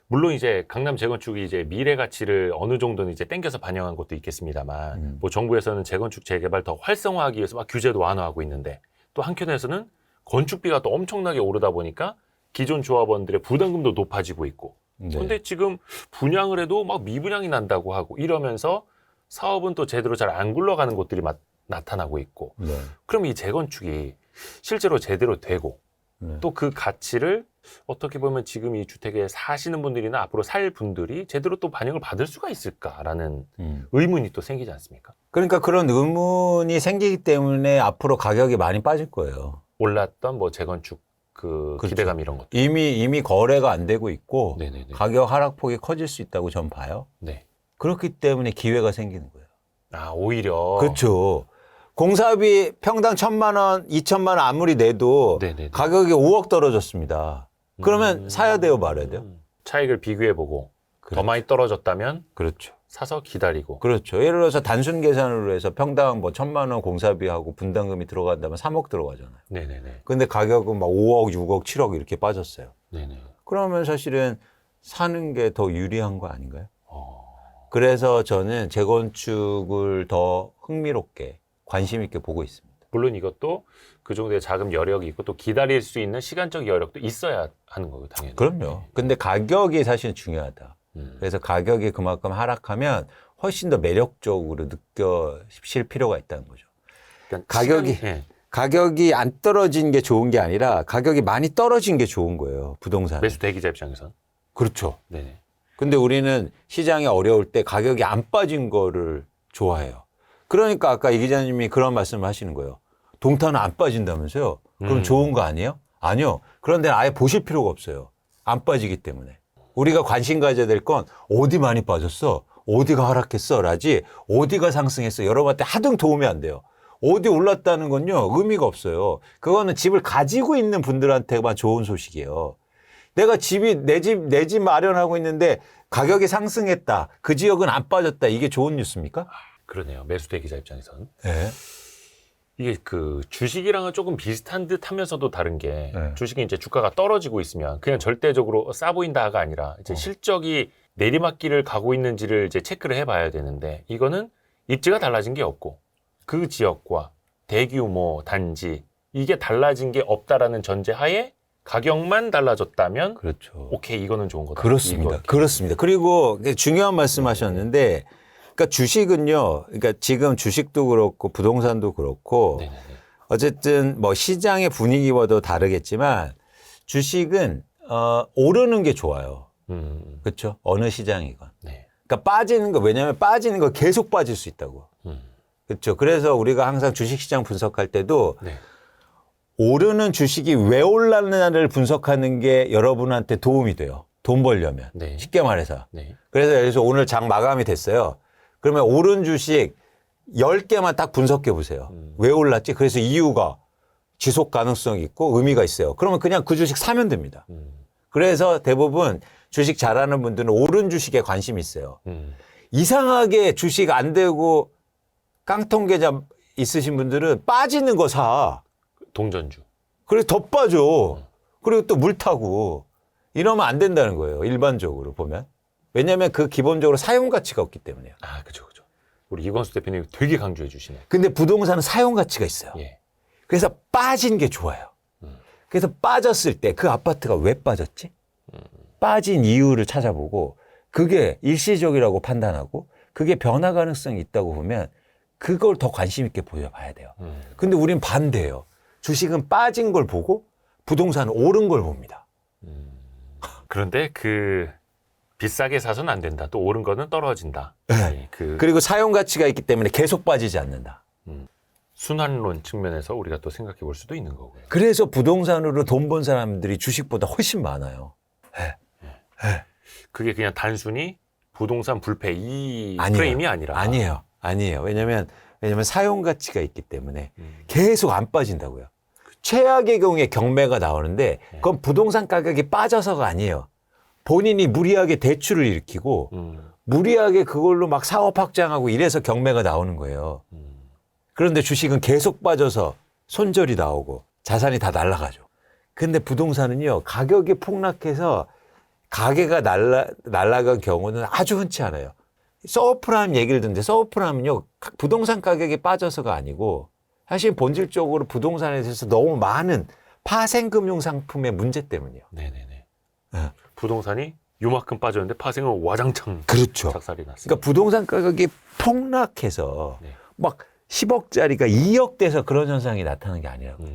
Speaker 1: 물론 이제 강남 재건축이 이제 미래 가치를 어느 정도는 이제 땡겨서 반영한 것도 있겠습니다만, 뭐 정부에서는 재건축 재개발 더 활성화하기 위해서 막 규제도 완화하고 있는데, 또 한켠에서는 건축비가 또 엄청나게 오르다 보니까 기존 조합원들의 부담금도 높아지고 있고, 근데 지금 분양을 해도 막 미분양이 난다고 하고 이러면서 사업은 또 제대로 잘 안 굴러가는 곳들이 나타나고 있고, 그럼 이 재건축이 실제로 제대로 되고 또 그 가치를 어떻게 보면 지금 이 주택에 사시는 분들이나 앞으로 살 분들이 제대로 또 반영을 받을 수가 있을까라는 의문이 또 생기지 않습니까?
Speaker 2: 그러니까 그런 의문이 생기기 때문에 앞으로 가격이 많이 빠질 거예요.
Speaker 1: 올랐던 뭐 재건축 그렇죠. 기대감 이런 것도
Speaker 2: 이미 거래가 안 되고 있고
Speaker 1: 네네네.
Speaker 2: 가격 하락폭이 커질 수 있다고 전 봐요.
Speaker 1: 네.
Speaker 2: 그렇기 때문에 기회가 생기는 거예요.
Speaker 1: 오히려
Speaker 2: 그렇죠. 공사비 평당 1,000만 원, 2,000만 원 아무리 내도
Speaker 1: 네네네.
Speaker 2: 가격이 5억 떨어졌습니다. 그러면 사야 돼요, 말아야 돼요?
Speaker 1: 차익을 비교해보고 더
Speaker 2: 그렇죠.
Speaker 1: 많이 떨어졌다면
Speaker 2: 그렇죠.
Speaker 1: 사서 기다리고.
Speaker 2: 그렇죠. 예를 들어서 단순 계산으로 해서 평당 뭐 1,000만 원 공사비하고 분담금이 들어간다면 3억 들어가잖아요.
Speaker 1: 네네네.
Speaker 2: 근데 가격은 막 5억, 6억, 7억 이렇게 빠졌어요.
Speaker 1: 네네.
Speaker 2: 그러면 사실은 사는 게 더 유리한 거 아닌가요? 그래서 저는 재건축을 더 흥미롭게 관심 있게 보고 있습니다.
Speaker 1: 물론 이것도 그 정도의 자금 여력이 있고 또 기다릴 수 있는 시간적 여력도 있어야 하는 거고 당연히.
Speaker 2: 그럼요. 근데 가격이 사실 중요하다. 그래서 가격이 그만큼 하락하면 훨씬 더 매력적으로 느껴질 필요가 있다는 거죠.
Speaker 1: 그러니까
Speaker 2: 가격이 안 떨어진 게 좋은 게 아니라 가격이 많이 떨어진 게 좋은 거예요. 부동산.
Speaker 1: 매수 대기자 입장에선.
Speaker 2: 그렇죠.
Speaker 1: 네네.
Speaker 2: 근데 우리는 시장이 어려울 때 가격이 안 빠진 거를 좋아해요. 그러니까 아까 이 기자님이 그런 말씀을 하시는 거예요. 동탄은 안 빠진다면서요? 그럼 좋은 거 아니에요? 아니요. 그런데 아예 보실 필요가 없어요. 안 빠지기 때문에. 우리가 관심 가져야 될 건 어디 많이 빠졌어? 어디가 하락했어? 라지 어디가 상승했어? 여러분한테 하등 도움이 안 돼요. 어디 올랐다는 건요. 의미가 없어요. 그거는 집을 가지고 있는 분들한테만 좋은 소식이에요. 내가 내 집 마련하고 있는데 가격이 상승했다. 그 지역은 안 빠졌다. 이게 좋은 뉴스입니까?
Speaker 1: 그러네요. 매수 대기자 입장에선.
Speaker 2: 네.
Speaker 1: 이게 그 주식이랑은 조금 비슷한 듯 하면서도 다른 게
Speaker 2: 네.
Speaker 1: 주식이 이제 주가가 떨어지고 있으면 그냥 절대적으로 싸 보인다가 아니라 이제 실적이 내리막길을 가고 있는지를 이제 체크를 해봐야 되는데 이거는 입지가 달라진 게 없고 그 지역과 대규모 단지 이게 달라진 게 없다라는 전제하에 가격만 달라졌다면
Speaker 2: 그렇죠.
Speaker 1: 오케이 이거는 좋은 거다.
Speaker 2: 그렇습니다. 그렇습니다. 그리고 중요한 말씀하셨는데 그러니까 주식은요. 그러니까 지금 주식도 그렇고 부동산도 그렇고
Speaker 1: 네네네.
Speaker 2: 어쨌든 뭐 시장의 분위기와도 다르겠지만 주식은 오르는 게 좋아요. 그렇죠? 어느 시장이건.
Speaker 1: 네.
Speaker 2: 그러니까 빠지는 거 왜냐하면 빠지는 거 계속 빠질 수 있다고. 그렇죠? 그래서 우리가 항상 주식시장 분석할 때도
Speaker 1: 네.
Speaker 2: 오르는 주식이 왜 올랐느냐를 분석하는 게 여러분한테 도움이 돼요. 돈 벌려면.
Speaker 1: 네.
Speaker 2: 쉽게 말해서.
Speaker 1: 네.
Speaker 2: 그래서 예를 들어서 오늘 장 마감이 됐어요. 그러면 오른 주식 10개만 딱 분석해 보세요. 왜 올랐지? 그래서 이유가 지속 가능성이 있고 의미가 있어요. 그러면 그냥 그 주식 사면 됩니다. 그래서 대부분 주식 잘하는 분들은 오른 주식에 관심이 있어요. 이상하게 주식 안 되고 깡통 계좌 있으신 분들은 빠지는 거 사.
Speaker 1: 동전주.
Speaker 2: 그래서 더 빠져. 그리고 또 물 타고. 이러면 안 된다는 거예요. 일반적으로 보면. 왜냐하면 그 기본적으로 사용 가치가 없기 때문에요.
Speaker 1: 아, 그죠. 우리 이광수 대표님 되게 강조해 주시네.
Speaker 2: 근데 부동산은 사용 가치가 있어요.
Speaker 1: 예.
Speaker 2: 그래서 빠진 게 좋아요. 그래서 빠졌을 때 그 아파트가 왜 빠졌지? 빠진 이유를 찾아보고 그게 일시적이라고 판단하고 그게 변화 가능성이 있다고 보면 그걸 더 관심 있게 보여봐야 돼요. 근데 우린 반대예요. 주식은 빠진 걸 보고 부동산은 오른 걸 봅니다.
Speaker 1: 그런데 비싸게 사서는 안 된다. 또 오른 거는 떨어진다.
Speaker 2: 네. 그리고 사용 가치가 있기 때문에 계속 빠지지 않는다.
Speaker 1: 순환론 측면에서 우리가 또 생각해 볼 수도 있는 거고요.
Speaker 2: 그래서 부동산으로 돈 번 사람들이 주식보다 훨씬 많아요. 네. 네.
Speaker 1: 그게 그냥 단순히 부동산 불패 이
Speaker 2: 아니에요.
Speaker 1: 프레임이 아니라.
Speaker 2: 아니에요. 왜냐면 사용 가치가 있기 때문에 계속 안 빠진다고요. 최악의 경우에 경매가 나오는데 그건 부동산 가격이 빠져서가 아니에요. 본인이 무리하게 대출을 일으키고 무리하게 그걸로 막 사업 확장하고 이래서 경매가 나오는 거예요. 그런데 주식은 계속 빠져서 손절이 나오고 자산이 다 날아가죠. 근데 부동산은요, 가격이 폭락해서 가게가 날아간 경우는 아주 흔치 않아요. 서브프라임 얘기를 듣는데 서브프라임은요, 부동산 가격이 빠져서가 아니고 사실 본질적으로 부동산에 대해서 너무 많은 파생금융 상품의 문제 때문이에요.
Speaker 1: 네네네.
Speaker 2: 네.
Speaker 1: 부동산이 요만큼 빠졌는데 파생은 와장창
Speaker 2: 그렇죠.
Speaker 1: 작살이 났어요.
Speaker 2: 그러니까 부동산 가격이 폭락해서
Speaker 1: 네.
Speaker 2: 막 10억짜리가 2억 돼서 그런 현상이 나타나는 게 아니라고.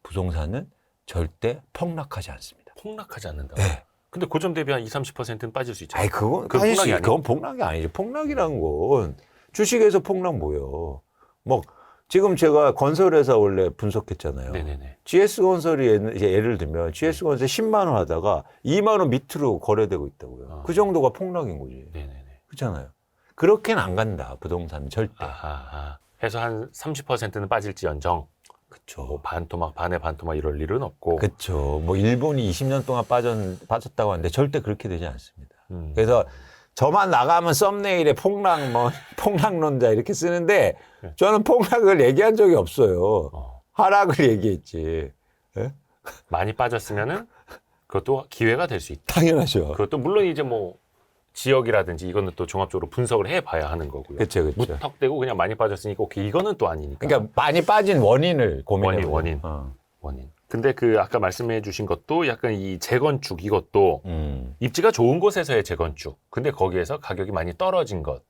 Speaker 2: 부동산은 절대 폭락하지 않습니다.
Speaker 1: 폭락하지 않는다.
Speaker 2: 네.
Speaker 1: 근데 고점 대비 한 20, 30%는 빠질 수 있잖아요.
Speaker 2: 아니, 그건
Speaker 1: 폭락이 아니에요?
Speaker 2: 그건 폭락이 아니죠. 폭락이라는 건 주식에서 폭락 뭐예요? 뭐 지금 제가 건설회사 원래 분석했잖아요.
Speaker 1: 네네네.
Speaker 2: GS건설이 예를 들면 GS건설 10만 원 하다가 2만 원 밑으로 거래되고 있다고요. 그 정도가 폭락인 거지.
Speaker 1: 네네네.
Speaker 2: 그렇잖아요. 그렇게는 안 간다. 부동산은 절대.
Speaker 1: 아하. 해서 한 30%는 빠질지언정.
Speaker 2: 그렇죠.
Speaker 1: 뭐 반토막 반에 반토막 이럴 일은 없고.
Speaker 2: 그렇죠. 뭐 일본이 20년 동안 빠졌다고 하는데 절대 그렇게 되지 않습니다. 그래서 저만 나가면 썸네일에 폭락론자 이렇게 쓰는데 저는 폭락을 얘기한 적이 없어요. 하락을 얘기했지. 네?
Speaker 1: 많이 빠졌으면은 그것도 기회가 될 수 있다.
Speaker 2: 당연하죠.
Speaker 1: 그것도 물론 이제 뭐 지역이라든지 이거는 또 종합적으로 분석을 해봐야 하는 거고요.
Speaker 2: 그렇죠.
Speaker 1: 무턱대고 그냥 많이 빠졌으니까 오케이 이거는 또 아니니까.
Speaker 2: 그러니까 많이 빠진 원인을 고민해
Speaker 1: 원인. 근데 아까 말씀해 주신 것도 약간 이 재건축 이것도 입지가 좋은 곳에서의 재건축. 근데 거기에서 가격이 많이 떨어진 것.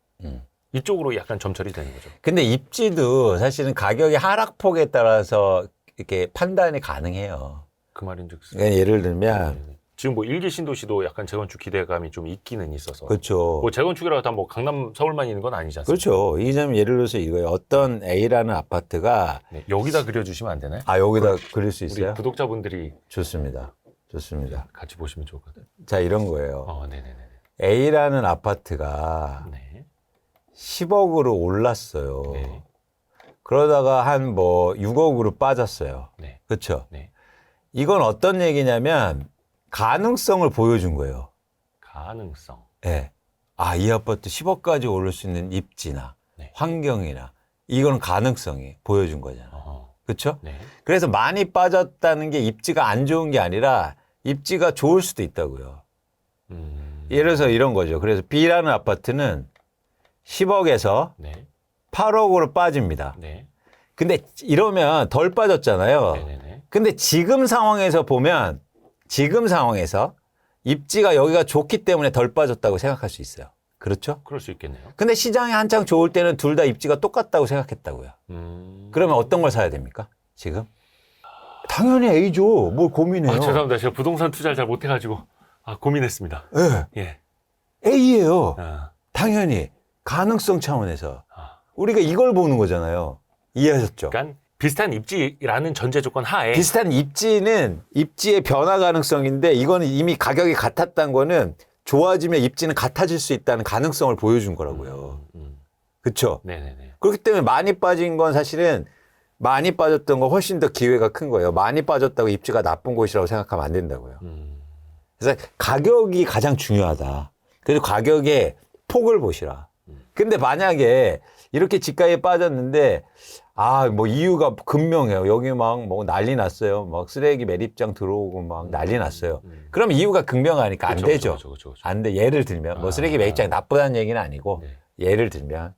Speaker 1: 이쪽으로 약간 점철이 되는 거죠.
Speaker 2: 근데 입지도 사실은 가격의 하락폭에 따라서 이렇게 판단이 가능해요.
Speaker 1: 그 말인즉슨.
Speaker 2: 그러니까 예를 들면
Speaker 1: 지금 뭐 일기 신도시도 약간 재건축 기대감이 좀 있기는 있어서.
Speaker 2: 그렇죠.
Speaker 1: 뭐 재건축이라고 다 뭐 강남 서울만 있는 건 아니지 않습니까?
Speaker 2: 그렇죠. 이 점 예를 들어서 이거예요. 어떤 A라는 아파트가
Speaker 1: 네, 여기다 그려주시면 안 되나요?
Speaker 2: 여기다 그릴 수
Speaker 1: 우리
Speaker 2: 있어요?
Speaker 1: 구독자분들이
Speaker 2: 좋습니다. 같이
Speaker 1: 보시면 좋을 것 같아요.
Speaker 2: 자, 이런 거예요.
Speaker 1: 네네네.
Speaker 2: A라는 아파트가
Speaker 1: 네.
Speaker 2: 10억으로 올랐어요.
Speaker 1: 네.
Speaker 2: 그러다가 한 뭐 6억으로 빠졌어요.
Speaker 1: 네.
Speaker 2: 그렇죠?
Speaker 1: 네.
Speaker 2: 이건 어떤 얘기냐면 가능성을 보여준 거예요.
Speaker 1: 가능성.
Speaker 2: 네. 이 아파트 10억까지 오를 수 있는 입지나
Speaker 1: 네.
Speaker 2: 환경이나 이건 가능성이 보여준 거잖아. 그렇죠?
Speaker 1: 네.
Speaker 2: 그래서 많이 빠졌다는 게 입지가 안 좋은 게 아니라 입지가 좋을 수도 있다고요. 예를 들어서 이런 거죠. 그래서 B라는 아파트는 10억에서
Speaker 1: 네.
Speaker 2: 8억으로 빠집니다.
Speaker 1: 네.
Speaker 2: 근데 이러면 덜 빠졌잖아요.
Speaker 1: 네네네.
Speaker 2: 근데 지금 상황에서 보면 지금 상황에서 입지가 여기가 좋기 때문에 덜 빠졌다고 생각할 수 있어요. 그렇죠?
Speaker 1: 그럴 수 있겠네요.
Speaker 2: 근데 시장이 한창 좋을 때는 둘 다 입지가 똑같다고 생각했다고요. 그러면 어떤 걸 사야 됩니까? 지금? 당연히 A죠. 뭘 고민해요.
Speaker 1: 죄송합니다. 제가 부동산 투자를 잘 못해가지고 고민했습니다.
Speaker 2: 네.
Speaker 1: 예.
Speaker 2: A예요. 당연히 가능성 차원에서 우리가 이걸 보는 거잖아요. 이해하셨죠?
Speaker 1: 그러니까 비슷한 입지라는 전제 조건 하에
Speaker 2: 비슷한 입지는 입지의 변화 가능성인데 이거는 이미 가격이 같았다는 거는 좋아지면 입지는 같아질 수 있다는 가능성을 보여준 거라고요. 그렇죠?
Speaker 1: 네네네.
Speaker 2: 그렇기 때문에 많이 빠진 건 사실은 많이 빠졌던 거 훨씬 더 기회가 큰 거예요. 많이 빠졌다고 입지가 나쁜 곳이라고 생각하면 안 된다고요. 그래서 가격이 가장 중요하다. 그래서 가격의 폭을 보시라. 근데 만약에 이렇게 집가에 빠졌는데 뭐 이유가 분명해요. 여기 막 뭐 난리 났어요. 막 쓰레기 매립장 들어오고 막 난리 났어요. 그럼 이유가 극명하니까 안 되죠.
Speaker 1: 그쵸.
Speaker 2: 안 돼. 예를 들면 뭐 쓰레기 매립장이 나쁘다는 얘기는 아니고
Speaker 1: 네.
Speaker 2: 예를 들면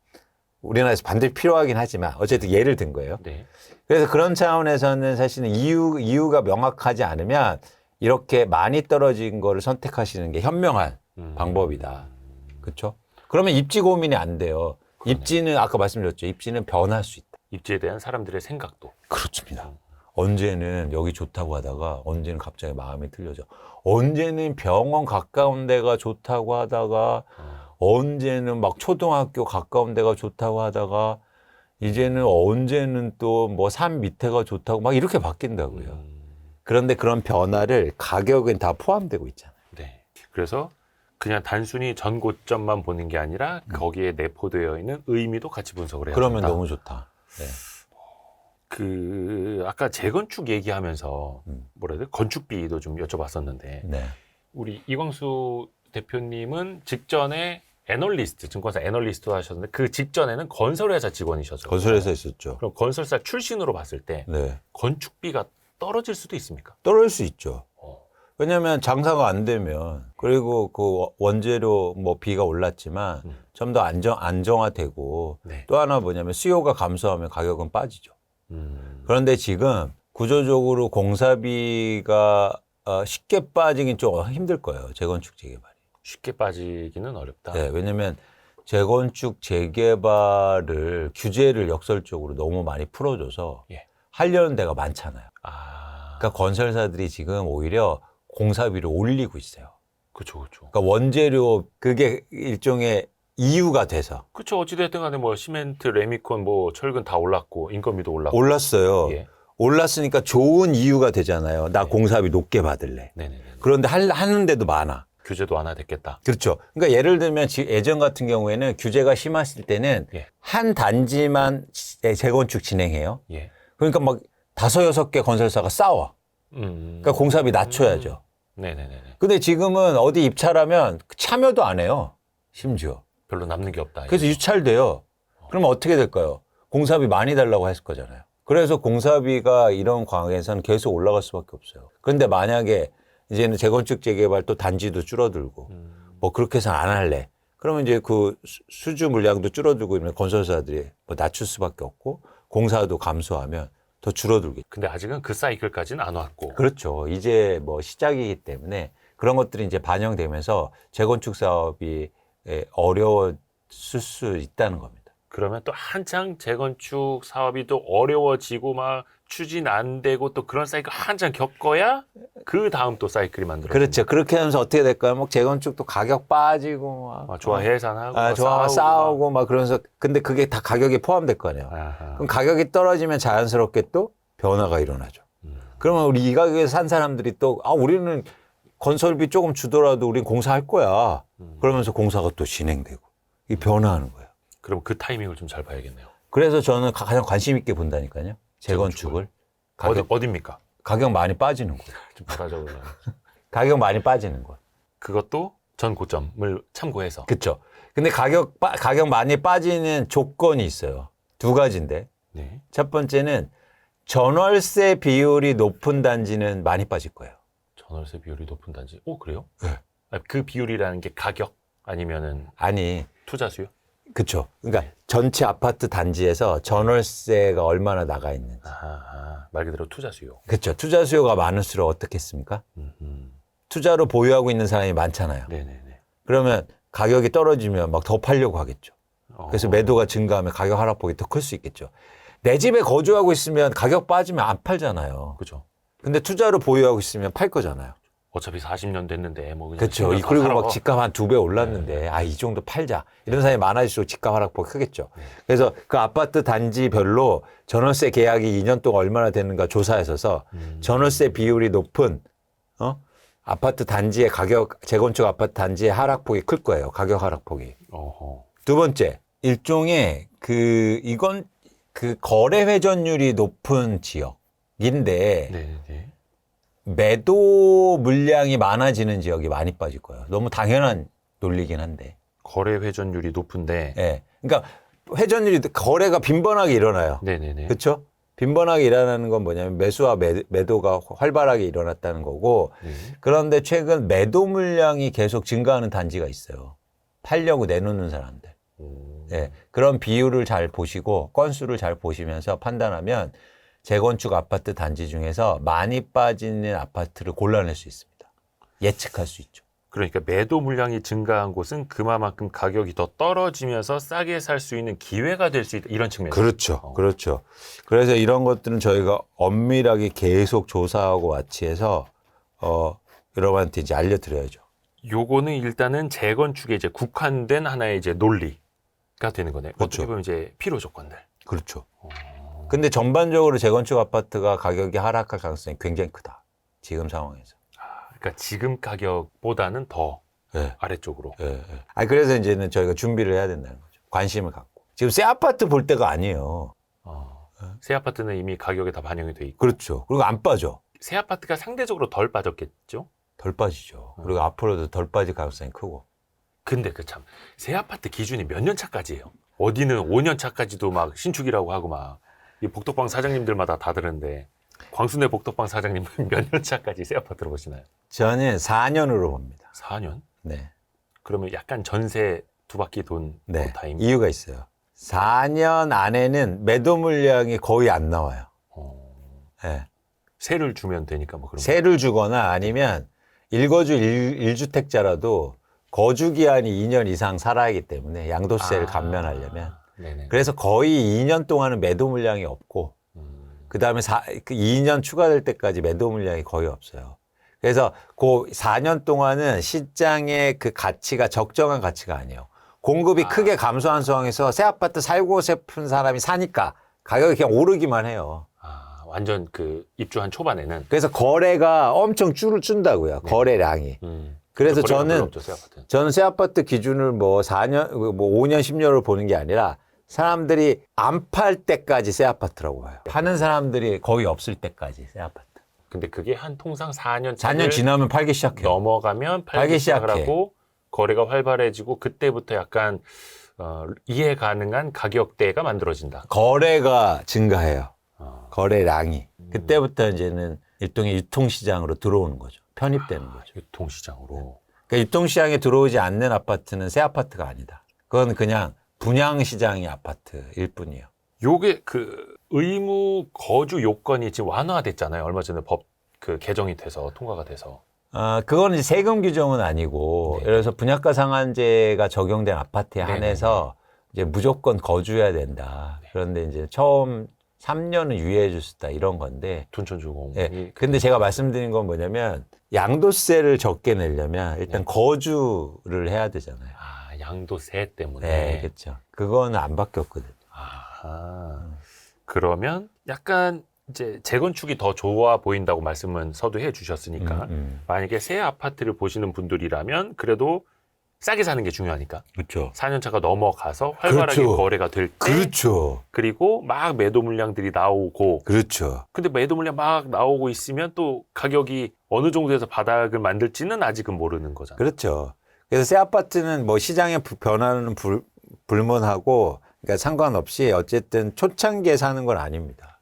Speaker 2: 우리나라에서 반드시 필요하긴 하지만 어쨌든 예를 든 거예요.
Speaker 1: 네.
Speaker 2: 그래서 그런 차원에서는 사실은 이유가 명확하지 않으면 이렇게 많이 떨어진 거를 선택하시는 게 현명한 방법이다. 그렇죠? 그러면 입지 고민이 안 돼요. 입지는 아까 말씀드렸죠. 입지는 변할 수 있다.
Speaker 1: 입지에 대한 사람들의 생각도.
Speaker 2: 그렇습니다. 언제는 여기 좋다고 하다가 언제는 갑자기 마음이 틀려져. 언제는 병원 가까운 데가 좋다고 하다가 언제는 막 초등학교 가까운 데가 좋다고 하다가 이제는 언제는 또 뭐 산 밑에가 좋다고 막 이렇게 바뀐다고요. 그런데 그런 변화를 가격은 다 포함되고 있잖아요.
Speaker 1: 네. 그래서 그냥 단순히 전고점만 보는 게 아니라 거기에 내포되어 있는 의미도 같이 분석을 해야
Speaker 2: 그러면
Speaker 1: 된다.
Speaker 2: 너무 좋다. 네.
Speaker 1: 아까 재건축 얘기하면서 뭐라 해야 돼? 건축비도 좀 여쭤봤었는데
Speaker 2: 네.
Speaker 1: 우리 이광수 대표님은 직전에 애널리스트, 증권사 애널리스트 하셨는데 그 직전에는 건설회사 직원이셨죠.
Speaker 2: 건설회사 있었죠.
Speaker 1: 그럼 건설사 출신으로 봤을 때
Speaker 2: 네.
Speaker 1: 건축비가 떨어질 수도 있습니까?
Speaker 2: 떨어질 수 있죠.
Speaker 1: 어.
Speaker 2: 왜냐하면 장사가 안 되면 그리고 그 원재료 뭐 비가 올랐지만 좀 더 안정화되고
Speaker 1: 네.
Speaker 2: 또 하나 뭐냐면 수요가 감소하면 가격은 빠지죠. 그런데 지금 구조적으로 공사비가 쉽게 빠지긴 좀 힘들 거예요. 재건축 재개발이.
Speaker 1: 쉽게 빠지기는 어렵다.
Speaker 2: 네, 왜냐하면 재건축 재개발을 규제를 역설적으로 너무 많이 풀어줘서
Speaker 1: 예.
Speaker 2: 하려는 데가 많잖아요.
Speaker 1: 아,
Speaker 2: 그러니까 건설사들이 지금 오히려 공사비를 올리고 있어요.
Speaker 1: 그렇죠.
Speaker 2: 그러니까 원재료 그게 일종의 이유가 돼서
Speaker 1: 그렇죠. 어찌됐든 간에 뭐 시멘트, 레미콘, 뭐 철근 다 올랐고 인건비도 올랐고.
Speaker 2: 올랐어요.
Speaker 1: 예.
Speaker 2: 올랐으니까 좋은 이유가 되잖아요. 나 공사비 높게 받을래.
Speaker 1: 네네네.
Speaker 2: 그런데 하는 데도 많아.
Speaker 1: 규제도 완화됐겠다.
Speaker 2: 그렇죠. 그러니까 예를 들면 예전 같은 경우에는 규제가 심했을 때는
Speaker 1: 예.
Speaker 2: 한 단지만 재건축 진행해요.
Speaker 1: 예.
Speaker 2: 그러니까 막 5, 6개 건설사가 싸워. 그러니까 공사비 낮춰야죠.
Speaker 1: 네네네.
Speaker 2: 근데 지금은 어디 입찰하면 참여도 안 해요. 심지어.
Speaker 1: 별로 남는 게 없다.
Speaker 2: 그래서 유찰돼요. 그러면 어떻게 될까요? 공사비 많이 달라고 했을 거잖아요. 그래서 공사비가 이런 광에서는 계속 올라갈 수밖에 없어요. 그런데 만약에 이제는 재건축 재개발 또 단지도 줄어들고 뭐 그렇게 해서 안 할래. 그러면 이제 그 수주 물량도 줄어들고 이러면 건설사들이 뭐 낮출 수밖에 없고 공사도 감소하면 더 줄어들겠죠.
Speaker 1: 근데 아직은 그 사이클까지는 안 왔고.
Speaker 2: 그렇죠. 이제 뭐 시작이기 때문에 그런 것들이 이제 반영되면서 재건축 사업이 어려웠을 수 있다는 겁니다.
Speaker 1: 그러면 또 한창 재건축 사업이 또 어려워지고 막 추진 안 되고 또 그런 사이클 한창 겪어야 그 다음 또 사이클이 만들어져요.
Speaker 2: 그렇죠. 그렇게 하면서 어떻게 될까요? 뭐 재건축도 가격 빠지고 막
Speaker 1: 좋아 해산하고 막
Speaker 2: 좋아 싸우고 막 그러면서 근데 그게 다 가격에 포함될 거 아니에요.
Speaker 1: 아하.
Speaker 2: 그럼 가격이 떨어지면 자연스럽게 또 변화가 일어나죠. 그러면 우리 이 가격에 산 사람들이 또 우리는 건설비 조금 주더라도 우린 공사할 거야. 그러면서 공사가 또 진행되고 이 변화하는 거예요.
Speaker 1: 그럼 그 타이밍을 좀 잘 봐야겠네요.
Speaker 2: 그래서 저는 가장 관심 있게 본다니까요. 재건축을.
Speaker 1: 어딥니까?
Speaker 2: 가격 많이 빠지는 곳.
Speaker 1: 좀 받아줘 그러면.
Speaker 2: 가격 많이 빠지는 곳.
Speaker 1: 그것도 전 고점을 참고해서.
Speaker 2: 그렇죠. 근데 가격 많이 빠지는 조건이 있어요. 2가지인데.
Speaker 1: 네.
Speaker 2: 첫 번째는 전월세 비율이 높은 단지는 많이 빠질 거예요.
Speaker 1: 전월세 비율이 높은 단지. 그래요?
Speaker 2: 네.
Speaker 1: 그 비율이라는 게 가격 아니면은
Speaker 2: 아니,
Speaker 1: 투자 수요?
Speaker 2: 그렇죠. 그러니까 전체 아파트 단지에서 전월세가 얼마나 나가 있는지.
Speaker 1: 말 그대로 투자 수요.
Speaker 2: 그렇죠. 투자 수요가 많을수록 어떻겠습니까? 투자로 보유하고 있는 사람이 많잖아요.
Speaker 1: 네네네.
Speaker 2: 그러면 가격이 떨어지면 막 더 팔려고 하겠죠. 그래서 매도가 증가하면 가격 하락폭이 더 클 수 있겠죠. 내 집에 거주하고 있으면 가격 빠지면 안 팔잖아요.
Speaker 1: 그렇죠.
Speaker 2: 근데 투자로 보유하고 있으면 팔 거잖아요.
Speaker 1: 어차피 40년 됐는데 뭐 그냥
Speaker 2: 그렇죠.
Speaker 1: 생각 다
Speaker 2: 그리고
Speaker 1: 살아.
Speaker 2: 막 집값 한 2배 올랐는데 이 정도 팔자. 이런 사람이 많아질수록 집값 하락폭이 크겠죠. 그래서 그 아파트 단지별로 전월세 계약이 2년 동안 얼마나 되는가 조사했어서 전월세 비율이 높은 아파트 단지의 가격, 재건축 아파트 단지의 하락폭이 클 거예요. 가격 하락폭이.
Speaker 1: 어허.
Speaker 2: 2번째, 일종의 이건 거래 회전율이 높은 지역인데
Speaker 1: 네네.
Speaker 2: 매도 물량이 많아지는 지역이 많이 빠질 거예요. 너무 당연한 논리긴 한데.
Speaker 1: 거래 회전율이 높은데.
Speaker 2: 예. 그러니까 회전율이 거래가 빈번하게 일어나요.
Speaker 1: 네네네.
Speaker 2: 그렇죠? 빈번하게 일어나는 건 뭐냐면 매수와 매도가 활발하게 일어났다는 거고
Speaker 1: 네.
Speaker 2: 그런데 최근 매도 물량이 계속 증가하는 단지가 있어요. 팔려고 내놓는 사람들. 예, 그런 비율을 잘 보시고 건수를 잘 보시면서 판단하면 재건축 아파트 단지 중에서 많이 빠지는 아파트를 골라낼 수 있습니다. 예측할 수 있죠.
Speaker 1: 그러니까 매도 물량이 증가한 곳은 그만큼 가격이 더 떨어지면서 싸게 살 수 있는 기회가 될 수 있다. 이런 측면.
Speaker 2: 그렇죠. 그렇죠. 그래서 이런 것들은 저희가 엄밀하게 계속 조사하고 와치해서 여러분한테 이제 알려드려야죠.
Speaker 1: 요거는 일단은 재건축에 이제 국한된 하나의 이제 논리가 되는 거네요.
Speaker 2: 그렇죠.
Speaker 1: 어떻게 보면 이제 필요 조건들.
Speaker 2: 그렇죠. 근데 전반적으로 재건축 아파트가 가격이 하락할 가능성이 굉장히 크다. 지금 상황에서.
Speaker 1: 그러니까 지금 가격보다는 더
Speaker 2: 예.
Speaker 1: 아래쪽으로.
Speaker 2: 예, 예. 아니, 그래서 이제는 저희가 준비를 해야 된다는 거죠. 관심을 갖고. 지금 새 아파트 볼 때가 아니에요.
Speaker 1: 새 아파트는 이미 가격에 다 반영이 돼 있고.
Speaker 2: 그렇죠. 그리고 안 빠져.
Speaker 1: 새 아파트가 상대적으로 덜 빠졌겠죠?
Speaker 2: 덜 빠지죠. 그리고 앞으로도 덜 빠질 가능성이 크고.
Speaker 1: 근데 그 참 새 아파트 기준이 몇 년 차까지예요? 어디는 5년 차까지도 막 신축이라고 하고 막 이 복덕방 사장님들마다 다 들은데 광순회 복덕방 사장님은 몇 년 차까지 새 아파트로 보시나요?
Speaker 2: 저는 4년으로 봅니다.
Speaker 1: 4년?
Speaker 2: 네.
Speaker 1: 그러면 약간 전세 두 바퀴 돈
Speaker 2: 네.
Speaker 1: 타임.
Speaker 2: 이유가 있어요. 4년 안에는 매도 물량이 거의 안 나와요. 네.
Speaker 1: 세를 주면 되니까 뭐 그런 거.
Speaker 2: 세를 주거나 아니면 일거주 1주택자라도 거주 기한이 2년 이상 살아야 하기 때문에 양도세를 감면하려면.
Speaker 1: 네네.
Speaker 2: 그래서 거의 2년 동안은 매도 물량이 없고 그다음에 2년 추가될 때까지 매도 물량이 거의 없어요. 그래서 그 4년 동안은 시장의 그 가치가 적정한 가치가 아니에요. 공급이 크게 감소한 상황에서 새 아파트 살고 싶은 사람이 사니까 가격이 그냥 오르기만 해요.
Speaker 1: 완전 그 입주한 초반에는.
Speaker 2: 그래서 거래가 엄청 줄을 준다고요.
Speaker 1: 네.
Speaker 2: 거래량이. 그래서
Speaker 1: 거래가 별로
Speaker 2: 저는
Speaker 1: 없죠, 새 아파트는.
Speaker 2: 저는 새 아파트 기준을 뭐 4년, 뭐 5년, 10년을 보는 게 아니라 사람들이 안 팔 때까지 새 아파트라고 봐요. 파는 사람들이 거의 없을 때까지 새 아파트.
Speaker 1: 근데 그게 한 통상 4년
Speaker 2: 4년 지나면 팔기 시작해요.
Speaker 1: 넘어가면 팔기 시작을 하고 거래가 활발해지고 그때부터 약간 이해 가능한 가격대가 만들어진다.
Speaker 2: 거래가 증가해요. 거래량이. 그때부터 이제는 일종의 유통시장으로 들어오는 거죠. 편입되는 거죠.
Speaker 1: 유통시장으로.
Speaker 2: 그러니까 유통시장에 들어오지 않는 아파트는 새 아파트가 아니다. 그건 그냥 분양시장의 아파트일 뿐이에요.
Speaker 1: 요게 그 의무 거주 요건이 지금 완화됐잖아요. 얼마 전에 법 그 개정이 돼서 통과가 돼서.
Speaker 2: 그거는 이제 세금 규정은 아니고,
Speaker 1: 네.
Speaker 2: 예를 들어서 분양가 상한제가 적용된 아파트에
Speaker 1: 네,
Speaker 2: 한해서 이제 무조건 거주해야 된다. 그런데 이제 처음 3년은 유예해 줄 수 있다 이런 건데.
Speaker 1: 둔촌주공.
Speaker 2: 예. 근데 제가 말씀드린 건 뭐냐면 양도세를 적게 내려면 일단 거주를 해야 되잖아요.
Speaker 1: 양도세 때문에.
Speaker 2: 네, 그렇죠. 그거는 안 바뀌었거든요.
Speaker 1: 그러면 약간 이제 재건축이 더 좋아 보인다고 말씀은 서두해 주셨으니까 만약에 새 아파트를 보시는 분들이라면 그래도 싸게 사는 게 중요하니까.
Speaker 2: 그렇죠.
Speaker 1: 4년 차가 넘어가서 활발하게
Speaker 2: 그렇죠.
Speaker 1: 거래가 될 때.
Speaker 2: 그렇죠.
Speaker 1: 그리고 막 매도 물량들이 나오고.
Speaker 2: 그렇죠.
Speaker 1: 근데 매도 물량 막 나오고 있으면 또 가격이 어느 정도에서 바닥을 만들지는 아직은 모르는 거잖아요.
Speaker 2: 그렇죠. 그래서 새 아파트는 뭐 시장의 변화는 불문하고 그러니까 상관없이 어쨌든 초창기에 사는 건 아닙니다.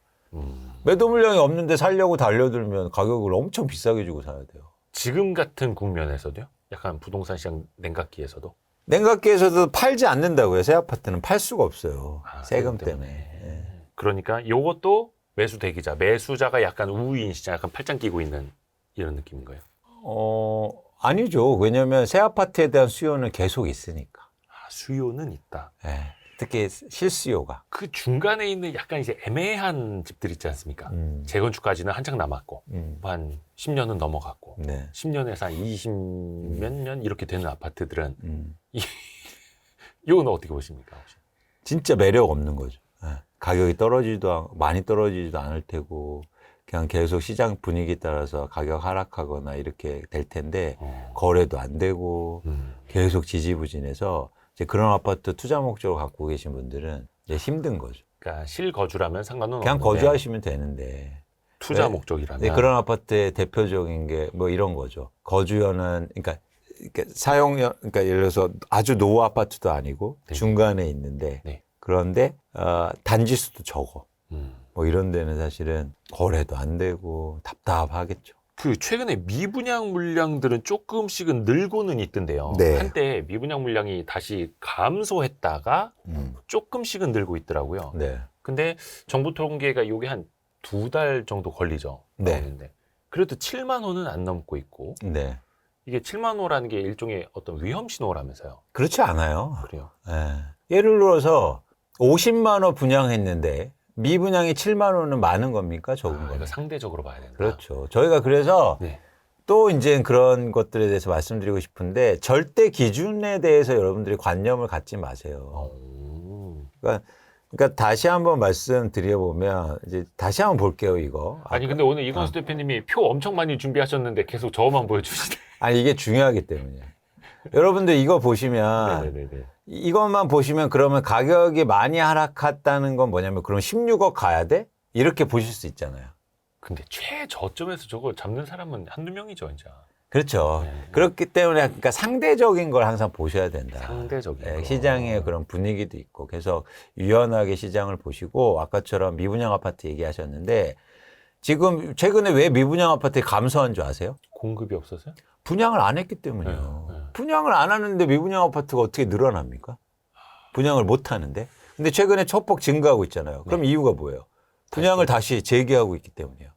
Speaker 2: 매도 물량이 없는데 살려고 달려들면 가격을 엄청 비싸게 주고 사야 돼요.
Speaker 1: 지금 같은 국면에서도요? 약간 부동산 시장 냉각기에서도?
Speaker 2: 냉각기에서도 팔지 않는다고요. 새 아파트는 팔 수가 없어요. 세금 때문에. 예.
Speaker 1: 그러니까 요것도 매수 대기자, 매수자가 약간 우위인 시장, 약간 팔짱 끼고 있는 이런 느낌인 거예요.
Speaker 2: 아니죠. 왜냐하면 새 아파트에 대한 수요는 계속 있으니까.
Speaker 1: 수요는 있다.
Speaker 2: 예. 특히 실수요가.
Speaker 1: 그 중간에 있는 약간 이제 애매한 집들 있지 않습니까? 재건축까지는 한창 남았고, 한 10년은 넘어갔고,
Speaker 2: 네.
Speaker 1: 10년에서 한 20 몇 년 이렇게 되는 아파트들은, 이거는 어떻게 보십니까? 혹시?
Speaker 2: 진짜 매력 없는 거죠. 예. 가격이 많이 떨어지지도 않을 테고, 그냥 계속 시장 분위기 따라서 가격 하락하거나 이렇게 될 텐데, 거래도 안 되고, 계속 지지부진해서, 이제 그런 아파트 투자 목적으로 갖고 계신 분들은 이제 힘든 거죠.
Speaker 1: 그러니까 실거주라면 상관은
Speaker 2: 그냥
Speaker 1: 없는데
Speaker 2: 거주하시면 되는데.
Speaker 1: 투자
Speaker 2: 네.
Speaker 1: 목적이라면
Speaker 2: 네, 그런 아파트의 대표적인 게 뭐 이런 거죠. 거주연은, 그러니까 이렇게 그러니까 예를 들어서 아주 노후 아파트도 아니고
Speaker 1: 네.
Speaker 2: 중간에 있는데
Speaker 1: 네.
Speaker 2: 그런데 단지 수도 적어.
Speaker 1: 음.
Speaker 2: 뭐 이런 데는 사실은 거래도 안 되고 답답하겠죠.
Speaker 1: 그 최근에 미분양 물량들은 조금씩은 늘고는 있던데요.
Speaker 2: 네.
Speaker 1: 한때 미분양 물량이 다시 감소했다가 조금씩은 늘고 있더라고요.
Speaker 2: 네.
Speaker 1: 근데 정부 통계가 이게 한 2달 정도 걸리죠.
Speaker 2: 네.
Speaker 1: 나오는데. 그래도 7만 호는 안 넘고 있고
Speaker 2: 네.
Speaker 1: 이게 7만 호라는 게 일종의 어떤 위험 신호라면서요.
Speaker 2: 그렇지 않아요.
Speaker 1: 그래요.
Speaker 2: 예를 들어서 50만 호 분양했는데 미분양이 7만 원은 많은 겁니까? 적은 겁니까?
Speaker 1: 이거 상대적으로 봐야 된다.
Speaker 2: 그렇죠. 저희가 그래서
Speaker 1: 네.
Speaker 2: 또 이제 그런 것들에 대해서 말씀드리고 싶은데 절대 기준에 대해서 여러분들이 관념을 갖지 마세요. 그러니까 다시 한번 말씀드려보면 이제 다시 한번 볼게요, 이거.
Speaker 1: 아니 근데 오늘 이광수 대표님이 표 엄청 많이 준비하셨는데 계속 저만 보여주시네.
Speaker 2: 아니 이게 중요하기 때문에. 여러분들 이거 보시면
Speaker 1: 네네네.
Speaker 2: 이것만 보시면 그러면 가격이 많이 하락했다는 건 뭐냐면 그럼 16억 가야 돼? 이렇게 보실 수 있잖아요.
Speaker 1: 근데 최저점에서 저거 잡는 사람은 한두 명이죠, 이제.
Speaker 2: 그렇죠. 그렇기 때문에 그러니까 상대적인 걸 항상 보셔야 된다.
Speaker 1: 상대적인 거.
Speaker 2: 시장의 그런 분위기도 있고 그래서 유연하게 시장을 보시고 아까처럼 미분양 아파트 얘기하셨는데 지금 최근에 왜 미분양 아파트에 감소한 줄 아세요?
Speaker 1: 공급이 없어서요?
Speaker 2: 분양을 안 했기 때문이에요.
Speaker 1: 네.
Speaker 2: 분양을 안 하는데 미분양 아파트가 어떻게 늘어납니까? 분양을 못 하는데. 근데 최근에 초폭 증가하고 있잖아요. 그럼 이유가 뭐예요? 분양을 다시 재개하고 있기 때문이에요.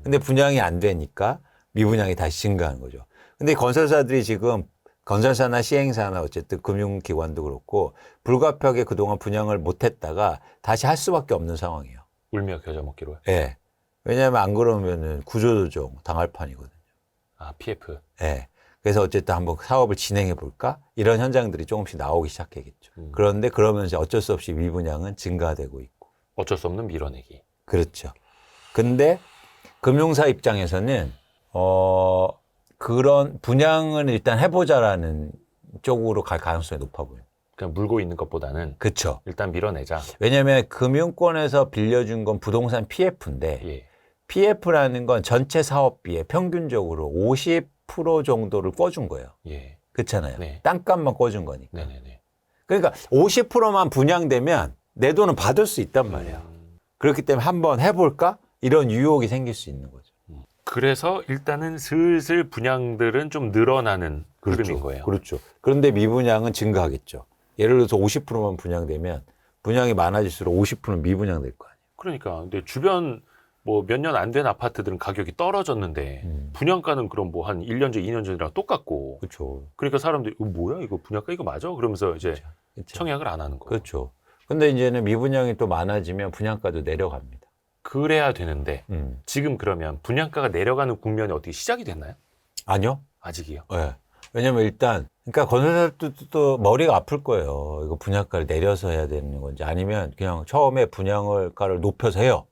Speaker 2: 근데 분양이 안 되니까 미분양이 다시 증가하는 거죠. 근데 건설사들이 지금 건설사나 시행사나 어쨌든 금융기관도 그렇고 불가피하게 그동안 분양을 못 했다가 다시 할 수밖에 없는 상황이에요.
Speaker 1: 울며 겨자 먹기로요?
Speaker 2: 예. 왜냐하면 안 그러면은 구조조정 당할 판이거든요.
Speaker 1: 아, PF.
Speaker 2: 예. 그래서 어쨌든 한번 사업을 진행해 볼까? 이런 현장들이 조금씩 나오기 시작하겠죠. 그런데 그러면서 어쩔 수 없이 미분양은 증가되고 있고.
Speaker 1: 어쩔 수 없는 밀어내기.
Speaker 2: 그렇죠. 근데 금융사 입장에서는 그런 분양은 일단 해보자라는 쪽으로 갈 가능성이 높아 보여요.
Speaker 1: 그냥 물고 있는 것보다는
Speaker 2: 그렇죠.
Speaker 1: 일단 밀어내자.
Speaker 2: 왜냐하면 금융권에서 빌려준 건 부동산 PF인데
Speaker 1: 예.
Speaker 2: PF라는 건 전체 사업비의 평균적으로 50% 정도를 꿔준 거예요.
Speaker 1: 예.
Speaker 2: 그렇잖아요.
Speaker 1: 네.
Speaker 2: 땅값만 꿔준 거니까.
Speaker 1: 네네네.
Speaker 2: 그러니까 50%만 분양되면 내 돈은 받을 수 있단 말이야. 그렇기 때문에 한번 해볼까? 이런 유혹이 생길 수 있는 거죠.
Speaker 1: 그래서 일단은 슬슬 분양들은 좀 늘어나는 흐름인 거예요.
Speaker 2: 그렇죠. 그런데 미분양은 증가하겠죠. 예를 들어서 50%만 분양되면 분양이 많아질수록 50%는 미분양 될 거 아니에요.
Speaker 1: 그러니까 근데 주변 뭐 몇 년 안 된 아파트들은 가격이 떨어졌는데 분양가는 그럼 뭐 한 1년 전, 2년 전이랑 똑같고.
Speaker 2: 그렇죠.
Speaker 1: 그러니까 사람들이 뭐야 이거 분양가 이거 맞아? 그러면서 이제
Speaker 2: 그렇죠.
Speaker 1: 청약을 안 하는 거예요.
Speaker 2: 그렇죠. 근데 이제는 미분양이 또 많아지면 분양가도 내려갑니다.
Speaker 1: 그래야 되는데 지금 그러면 분양가가 내려가는 국면이 어떻게 시작이 됐나요?
Speaker 2: 아니요.
Speaker 1: 아직이요.
Speaker 2: 네. 왜냐면 일단 그러니까 건설사들도 또 머리가 아플 거예요. 이거 분양가를 내려서 해야 되는 건지 아니면 그냥 처음에 분양가를 높여서 해요.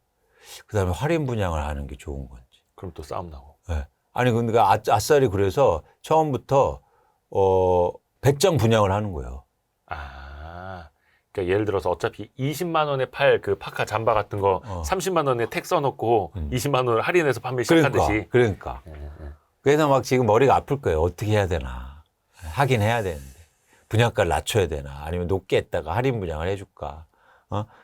Speaker 2: 그다음에 할인 분양을 하는 게 좋은 건지.
Speaker 1: 그럼 또 싸움 나고.
Speaker 2: 네. 아니 근데 아싸리 그래서 처음부터 100장 분양을 하는 거예요.
Speaker 1: 아, 그러니까 예를 들어서 어차피 20만 원에 팔 그 파카 잠바 같은 거 30만 원에 택 써놓고 20만 원을 할인해서 판매 시작하듯이.
Speaker 2: 그러니까. 그래서 막 지금 머리가 아플 거예요. 어떻게 해야 되나. 하긴 해야 되는데. 분양가를 낮춰야 되나. 아니면 높게 했다가 할인 분양을 해줄까.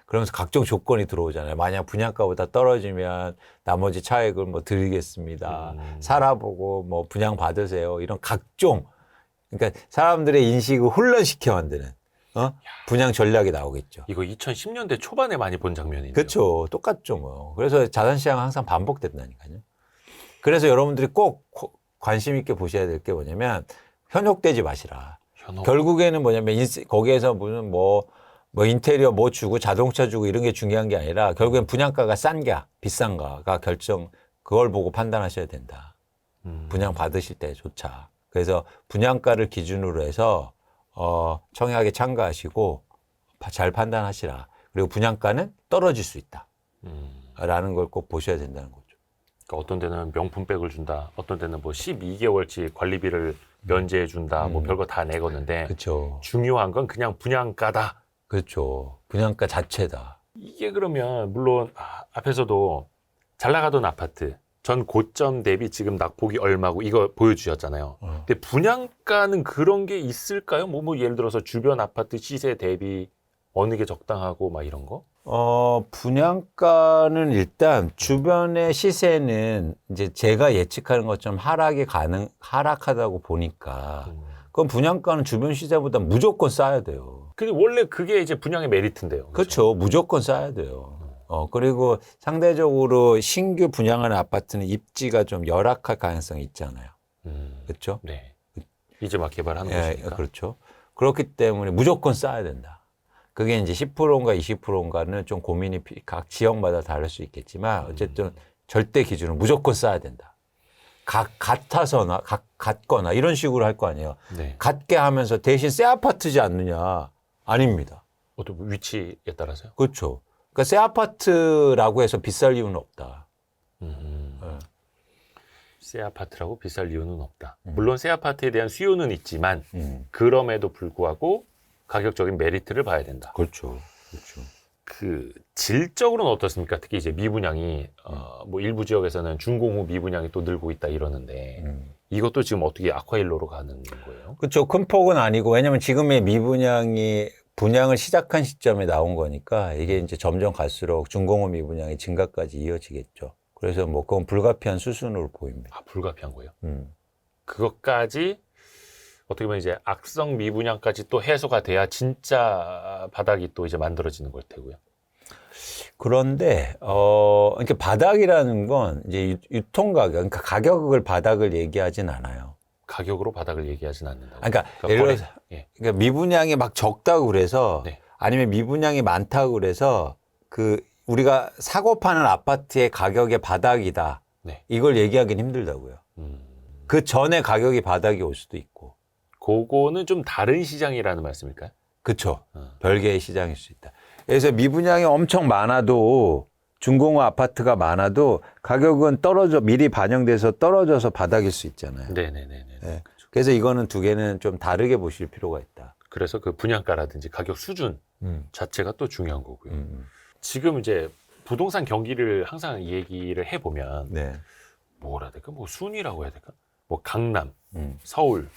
Speaker 2: 그러면서 각종 조건이 들어오잖아요. 만약 분양가보다 떨어지면 나머지 차액을 뭐 드리겠습니다. 살아보고 뭐 분양 받으세요. 이런 각종. 그러니까 사람들의 인식을 혼란시켜 만드는 분양 전략이 나오겠죠.
Speaker 1: 이거 2010년대 초반에 많이 본 장면이네요.
Speaker 2: 그렇죠. 똑같죠 뭐. 그래서 자산시장은 항상 반복된다니까요. 그래서 여러분들이 꼭 관심 있게 보셔야 될 게 뭐냐면 현혹되지 마시라. 결국에는 뭐냐면 거기에서 무슨 뭐 인테리어 뭐 주고 자동차 주고 이런 게 중요한 게 아니라 결국엔 분양가가 싼가 비싼가가 그걸 보고 판단하셔야 된다. 분양 받으실 때조차. 그래서 분양가를 기준으로 해서 청약에 참가하시고 잘 판단하시라. 그리고 분양가는 떨어질 수 있다. 라는 걸 꼭 보셔야 된다는 거죠.
Speaker 1: 그러니까 어떤 데는 명품백을 준다. 어떤 데는 뭐 12개월치 관리비를 면제해 준다. 뭐 별거 다 내거는데
Speaker 2: 그렇죠.
Speaker 1: 중요한 건 그냥 분양가다.
Speaker 2: 그렇죠. 분양가 자체다.
Speaker 1: 이게 그러면 물론 앞에서도 잘 나가던 아파트 전 고점 대비 지금 낙폭이 얼마고 이거 보여주셨잖아요. 근데 분양가는 그런 게 있을까요? 뭐 예를 들어서 주변 아파트 시세 대비 어느 게 적당하고 막 이런 거?
Speaker 2: 분양가는 일단 주변의 시세는 이제 제가 예측하는 것처럼 하락하다고 보니까 그럼 분양가는 주변 시세보다 무조건 싸야 돼요.
Speaker 1: 근데 원래 그게 이제 분양의 메리트인데요.
Speaker 2: 그렇죠. 무조건 싸야 돼요. 그리고 상대적으로 신규 분양하는 아파트는 입지가 좀 열악할 가능성이 있잖아요. 그렇죠?
Speaker 1: 네. 이제 막 개발하는
Speaker 2: 예,
Speaker 1: 곳이니까.
Speaker 2: 그렇죠. 그렇기 때문에 무조건 싸야 된다. 그게 이제 10%인가 20%인가는 좀 고민이 각 지역마다 다를 수 있겠지만 어쨌든 절대 기준은 무조건 싸야 된다. 같아서나 같거나 이런 식으로 할 거 아니에요.
Speaker 1: 네.
Speaker 2: 같게 하면서 대신 새 아파트지 않느냐? 아닙니다.
Speaker 1: 어떤 위치에 따라서요?
Speaker 2: 그렇죠. 그러니까 새 아파트라고 해서 비쌀 이유는 없다.
Speaker 1: 새 아파트라고 비쌀 이유는 없다. 물론 새 아파트에 대한 수요는 있지만 그럼에도 불구하고 가격적인 메리트를 봐야 된다.
Speaker 2: 그렇죠. 그렇죠.
Speaker 1: 그 질적으로는 어떻습니까? 특히 이제 미분양이 뭐 일부 지역에서는 준공후 미분양이 또 늘고 있다 이러는데 이것도 지금 어떻게 아쿠아일로로 가는 거예요?
Speaker 2: 그렇죠. 큰 폭은 아니고 왜냐하면 지금의 미분양이 분양을 시작한 시점에 나온 거니까 이게 이제 점점 갈수록 준공후 미분양의 증가까지 이어지겠죠. 그래서 뭐 그건 불가피한 수순으로 보입니다.
Speaker 1: 아, 불가피한 거예요? 그것까지 어떻게 보면 이제 악성 미분양까지 또 해소가 돼야 진짜 바닥이 또 이제 만들어지는 걸 테고요.
Speaker 2: 그런데 그러니까 바닥이라는 건 이제 유통 가격, 그러니까 가격을 바닥을 얘기하진 않아요.
Speaker 1: 가격으로 바닥을 얘기하진 않는다고.
Speaker 2: 그러니까 예를 들어서 그러니까 미분양이 막 적다고 그래서
Speaker 1: 네.
Speaker 2: 아니면 미분양이 많다고 그래서 그 우리가 사고 파는 아파트의 가격의 바닥이다.
Speaker 1: 네.
Speaker 2: 이걸 얘기하기는 힘들다고요. 그 전에 가격이 바닥이 올 수도 있고.
Speaker 1: 그거는 좀 다른 시장이라는 말씀일까요?
Speaker 2: 그렇죠. 별개의 시장일 수 있다. 그래서 미분양이 엄청 많아도 준공후 아파트가 많아도 가격은 미리 반영돼서 떨어져서 바닥일 수 있잖아요.
Speaker 1: 네네네.
Speaker 2: 네. 그래서 이거는 두 개는 좀 다르게 보실 필요가 있다.
Speaker 1: 그래서 그 분양가라든지 가격 수준 자체가 또 중요한 거고요. 지금 이제 부동산 경기를 항상 얘기를 해보면
Speaker 2: 네.
Speaker 1: 뭐라 해야 될까? 뭐 순위라고 해야 될까? 뭐 강남, 서울,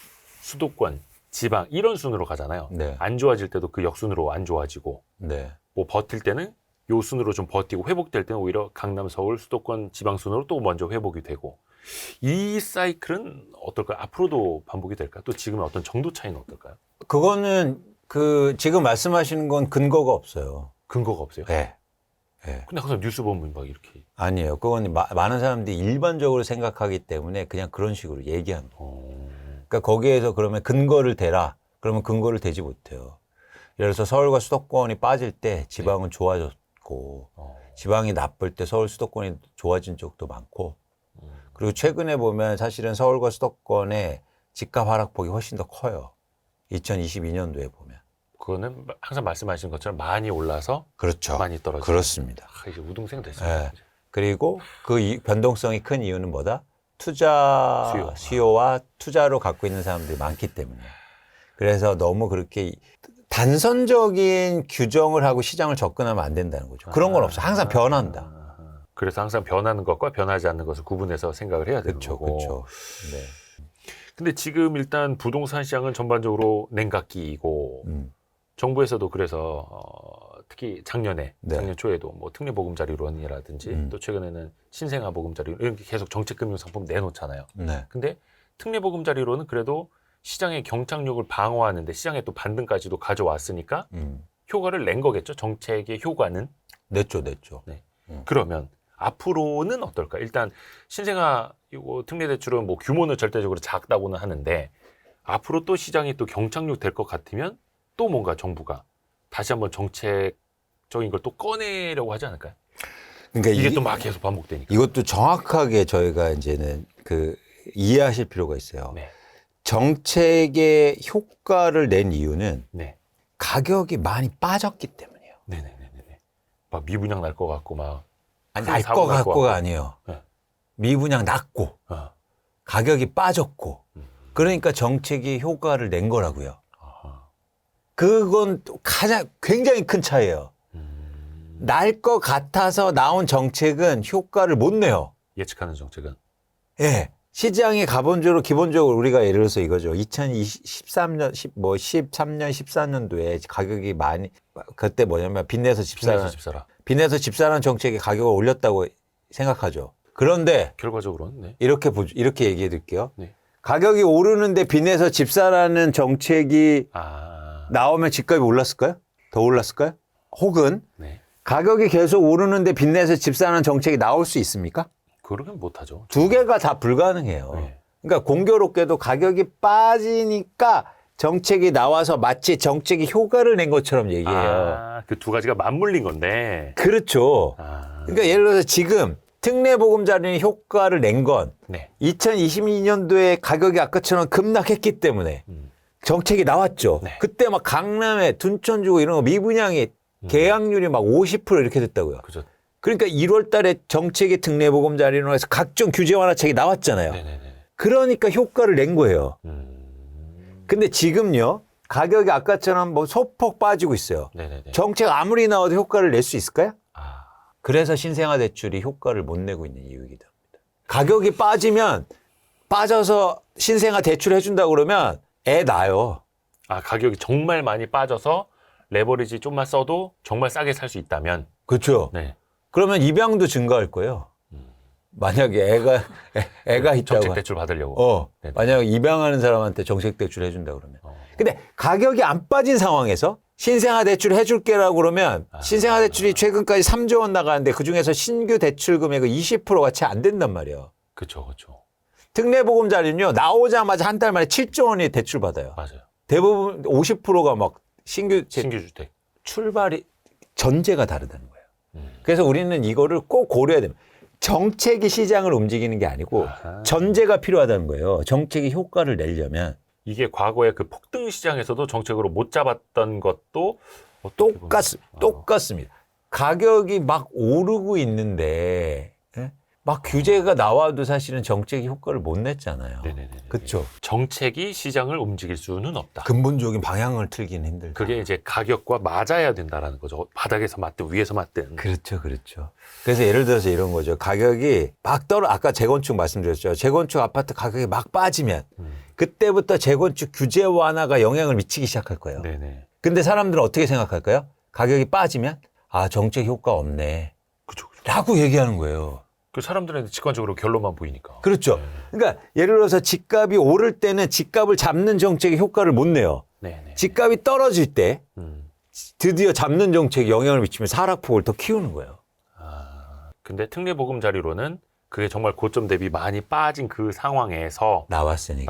Speaker 1: 수도권, 지방 이런 순으로 가잖아요.
Speaker 2: 네.
Speaker 1: 안 좋아질 때도 그 역순으로 안 좋아지고
Speaker 2: 네.
Speaker 1: 뭐 버틸 때는 요 순으로 좀 버티고 회복될 때는 오히려 강남, 서울, 수도권, 지방 순으로 또 먼저 회복이 되고 이 사이클은 어떨까요? 앞으로도 반복이 될까요? 또 지금의 어떤 정도 차이는 어떨까요?
Speaker 2: 그거는 지금 말씀하시는 건 근거가 없어요.
Speaker 1: 근거가 없어요?
Speaker 2: 네. 네.
Speaker 1: 근데 항상 뉴스 보면 막 이렇게
Speaker 2: 아니에요. 그건 많은 사람들이 일반적으로 생각하기 때문에 그냥 그런 식으로 얘기하는 거예요. 그러니까 거기에서 그러면 근거를 대라. 그러면 근거를 대지 못해요. 예를 들어서 서울과 수도권이 빠질 때 지방은 좋아졌고 지방이 나쁠 때 서울 수도권이 좋아진 적도 많고 그리고 최근에 보면 사실은 서울과 수도권의 집값 하락폭이 훨씬 더 커요. 2022년도에 보면.
Speaker 1: 그거는 항상 말씀하시는 것처럼 많이 올라서
Speaker 2: 그렇죠.
Speaker 1: 많이 떨어지고
Speaker 2: 그렇습니다.
Speaker 1: 이제 우등생 됐습니다.
Speaker 2: 네. 그리고 그 변동성이 큰 이유는 뭐다? 수요와 투자로 갖고 있는 사람들이 많기 때문에. 그래서 너무 그렇게 단선적인 규정을 하고 시장을 접근하면 안 된다는 거죠. 그런 건 없어. 항상 변한다.
Speaker 1: 그래서 항상 변하는 것과 변하지 않는 것을 구분해서 생각을 해야 되는
Speaker 2: 그렇죠,
Speaker 1: 거고.
Speaker 2: 그렇죠. 네.
Speaker 1: 근데 지금 일단 부동산 시장은 전반적으로 냉각기이고 정부에서도 그래서 특히 작년 초에도 뭐 특례보금자리론이라든지 또 최근에는 신생아 보금자리 이렇게 계속 정책금융상품 내놓잖아요.
Speaker 2: 네.
Speaker 1: 근데 특례보금자리론은 그래도 시장의 경착륙을 방어하는데 시장의 또 반등까지도 가져왔으니까 효과를 낸 거겠죠. 정책의 효과는.
Speaker 2: 냈죠.
Speaker 1: 네. 그러면 앞으로는 어떨까? 일단 신생아 이거 특례대출은 뭐 규모는 절대적으로 작다고는 하는데 앞으로 또 시장이 또 경착륙 될 것 같으면 또 뭔가 정부가 다시 한번 정책적인 걸 또 꺼내려고 하지 않을까요?
Speaker 2: 그러니까
Speaker 1: 이게 또 막 계속 반복되니까.
Speaker 2: 이것도 정확하게 저희가 이제는 이해하실 필요가 있어요.
Speaker 1: 네.
Speaker 2: 정책의 효과를 낸 이유는
Speaker 1: 네.
Speaker 2: 가격이 많이 빠졌기 때문이에요.
Speaker 1: 네네네네. 막 미분양 날 것 같고 막.
Speaker 2: 아니, 날 것 같고가 아니에요.
Speaker 1: 네.
Speaker 2: 미분양 낮고 가격이 빠졌고 그러니까 정책이 효과를 낸 거라고요. 그건 굉장히 큰 차이예요. 날 것 같아서 나온 정책은 효과를 못 내요.
Speaker 1: 예측하는 정책은.
Speaker 2: 예. 시장이 기본적으로 우리가 예를 들어서 이거죠. 2013년, 13년, 14년도에 가격이 그때 뭐냐면 빚내서 집 사라. 빚내서 집 사라는 정책이 가격을 올렸다고 생각하죠. 그런데
Speaker 1: 결과적으로는 네.
Speaker 2: 이렇게 얘기해 드릴게요.
Speaker 1: 네.
Speaker 2: 가격이 오르는데 빚내서 집 사라는 정책이 나오면 집값이 올랐을까요? 더 올랐을까요? 혹은
Speaker 1: 네.
Speaker 2: 가격이 계속 오르는데 빚내서 집 사는 정책이 나올 수 있습니까?
Speaker 1: 그러긴 못하죠.
Speaker 2: 두 개가 다 불가능해요.
Speaker 1: 네.
Speaker 2: 그러니까 공교롭게도 가격이 빠지니까 정책이 나와서 마치 정책이 효과를 낸 것처럼 얘기해요.
Speaker 1: 그 두 가지가 맞물린 건데.
Speaker 2: 그렇죠. 그러니까 예를 들어서 지금 특례보금자리는 효과를 낸 건
Speaker 1: 네.
Speaker 2: 2022년도에 가격이 아까처럼 급락했기 때문에 정책이 나왔죠.
Speaker 1: 네.
Speaker 2: 그때 막 강남에 둔촌 주고 이런 거 미분양이 계약률이 막 50% 이렇게 됐다고요.
Speaker 1: 그죠.
Speaker 2: 그러니까 1월 달에 정책이 특례보금자리로 해서 각종 규제 완화책이 나왔잖아요.
Speaker 1: 네네네.
Speaker 2: 그러니까 효과를 낸 거예요. 근데 지금요, 가격이 아까처럼 뭐 소폭 빠지고 있어요.
Speaker 1: 네네네.
Speaker 2: 정책 아무리 나와도 효과를 낼 수 있을까요? 그래서 신생아 대출이 효과를 못 내고 있는 이유이기도 합니다. 가격이 빠져서 신생아 대출 해준다고 그러면 애 낳아요.
Speaker 1: 가격이 정말 많이 빠져서 레버리지 좀만 써도 정말 싸게 살 수 있다면.
Speaker 2: 그렇죠.
Speaker 1: 네.
Speaker 2: 그러면 입양도 증가할 거예요. 만약에 애가 있다고.
Speaker 1: 정책 대출 받으려고.
Speaker 2: 만약에 입양하는 사람한테 정책 대출 해준다 그러면. 근데 가격이 안 빠진 상황에서 신생아 대출 해줄게라고 그러면 신생아 대출이 최근까지 3조 원 나가는데 그중에서 신규 대출 금액은 20%가 채 안 된단 말이에요.
Speaker 1: 그렇죠. 그렇죠.
Speaker 2: 특례보금자리는요, 나오자마자 한 달 만에 7조 원이 대출 받아요.
Speaker 1: 맞아요.
Speaker 2: 대부분 50%가 막 신규
Speaker 1: 주택.
Speaker 2: 출발이 전제가 다르다는 거예요. 그래서 우리는 이거를 꼭 고려해야 됩니다. 정책이 시장을 움직이는 게 아니고 전제가 필요하다는 거예요. 정책이 효과를 내려면.
Speaker 1: 이게 과거에 그 폭등 시장에서도 정책으로 못 잡았던 것도
Speaker 2: 똑같습니다. 가격이 막 오르고 있는데 막 규제가 나와도 사실은 정책이 효과를 못 냈잖아요. 그렇죠.
Speaker 1: 정책이 시장을 움직일 수는 없다.
Speaker 2: 근본적인 방향을 틀기는 힘들다.
Speaker 1: 그게 이제 가격과 맞아야 된다라는 거죠. 바닥에서 맞든 위에서 맞든.
Speaker 2: 그렇죠. 그래서 예를 들어서 이런 거죠. 가격이 막 아까 재건축 말씀드렸죠. 재건축 아파트 가격이 막 빠지면 그때부터 재건축 규제 완화가 영향을 미치기 시작할 거예요.
Speaker 1: 네네.
Speaker 2: 근데 사람들은 어떻게 생각할까요? 가격이 빠지면 정책 효과 없네.
Speaker 1: 그죠.
Speaker 2: 라고 얘기하는 거예요.
Speaker 1: 그 사람들은 직관적으로 결론만 보이니까.
Speaker 2: 그렇죠. 그러니까 예를 들어서 집값이 오를 때는 집값을 잡는 정책이 효과를 못 내요.
Speaker 1: 네네.
Speaker 2: 집값이 떨어질 때 드디어 잡는 정책이 영향을 미치면서 하락폭을 더 키우는 거예요.
Speaker 1: 근데 특례보금자리로는 그게 정말 고점 대비 많이 빠진 그 상황에서
Speaker 2: 나왔으니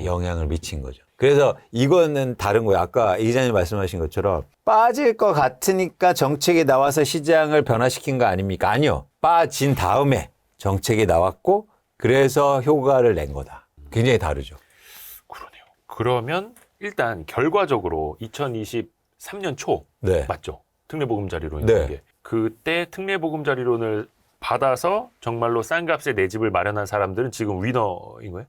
Speaker 2: 영향을 미친 거죠.
Speaker 3: 그래서 이거는 다른 거예요. 아까 이 기자님 말씀하신 것처럼 빠질 것 같으니까 정책이 나와서 시장을 변화시킨 거 아닙니까? 아니요. 빠진 다음에 정책이 나왔고 그래서 효과를 낸 거다. 굉장히 다르죠.
Speaker 1: 그러네요. 그러면 일단 결과적으로 2023년 초
Speaker 2: 네.
Speaker 1: 맞죠? 특례보금자리론
Speaker 2: 네.
Speaker 1: 게 그때 특례보금자리론을 받아서 정말로 싼 값에 내 집을 마련한 사람들은 지금 위너인 거예요?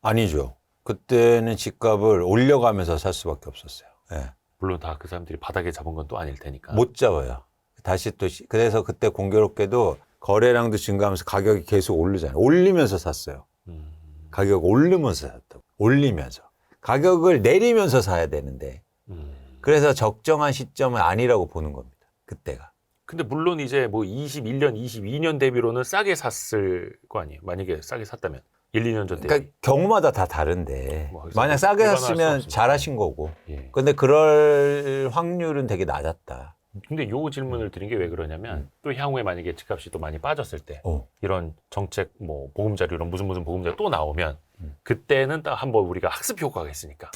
Speaker 2: 아니죠. 그때는 집값을 올려가면서 살 수밖에 없었어요. 네.
Speaker 1: 물론 다 그 사람들이 바닥에 잡은 건 또 아닐 테니까.
Speaker 2: 못 잡아요. 다시 또 그래서 그때 공교롭게도 거래량도 증가하면서 가격이 계속 오르잖아요. 올리면서 샀어요. 가격 오르면서 샀다고. 올리면서. 가격을 내리면서 사야 되는데. 그래서 적정한 시점은 아니라고 보는 겁니다. 그때가.
Speaker 1: 근데 물론 이제 뭐 21년, 22년 대비로는 싸게 샀을 거 아니에요. 만약에 싸게 샀다면. 1, 2년 전 대비.
Speaker 2: 그러니까 경우마다 다 다른데.
Speaker 1: 뭐
Speaker 2: 만약 싸게
Speaker 1: 일반화할 수
Speaker 2: 샀으면
Speaker 1: 없습니다.
Speaker 2: 잘하신 거고.
Speaker 1: 예.
Speaker 2: 근데 그럴 확률은 되게 낮았다.
Speaker 1: 근데 요 질문을 드린 게 왜 그러냐면 또 향후에 만약에 집값이 또 많이 빠졌을 때 이런 정책 뭐 보금자리 이런 무슨 보금자리 또 나오면 그때는 딱 한번 우리가 학습 효과가 있으니까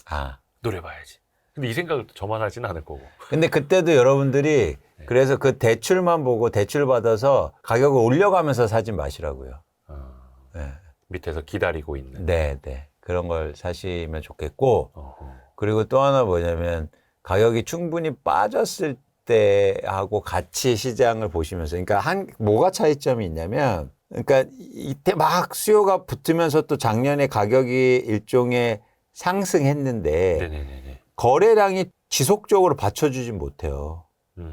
Speaker 1: 노려봐야지. 근데 이 생각을 또 저만 하지는 않을 거고.
Speaker 2: 근데 그때도 여러분들이 그래서 그 대출만 보고 대출 받아서 가격을 올려가면서 사지 마시라고요. 네.
Speaker 1: 밑에서 기다리고 있는.
Speaker 2: 네. 그런 걸 사시면 좋겠고,
Speaker 1: 어허.
Speaker 2: 그리고 또 하나 뭐냐면 가격이 충분히 빠졌을 때하고 같이 시장을 보시면서, 그러니까 뭐가 차이점이 있냐면, 그러니까 이때 막 수요가 붙으면서 또 작년에 가격이 일종의 상승했는데
Speaker 1: 네네네.
Speaker 2: 거래량이 지속적으로 받쳐주진 못해요.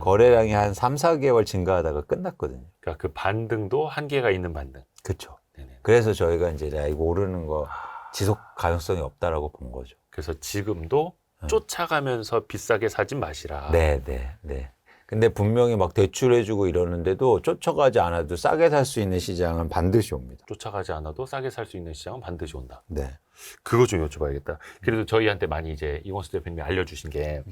Speaker 2: 거래량이 한 3, 4개월 증가하다가 끝났거든요.
Speaker 1: 그러니까 그 반등도 한계가 있는 반등.
Speaker 3: 그렇죠.
Speaker 1: 네네.
Speaker 3: 그래서 저희가 이제 야, 이거 오르는 거 지속 가능성이 없다라고 본 거죠.
Speaker 1: 그래서 지금도 쫓아가면서 비싸게 사지 마시라.
Speaker 3: 네, 네, 네. 근데 분명히 막 대출해주고 이러는데도 쫓아가지 않아도 싸게 살 수 있는 시장은 반드시 옵니다.
Speaker 1: 쫓아가지 않아도 싸게 살 수 있는 시장은 반드시 온다.
Speaker 3: 네.
Speaker 1: 그거 좀 여쭤봐야겠다. 그래도 저희한테 많이 이제 이광수 대표님이 알려주신 게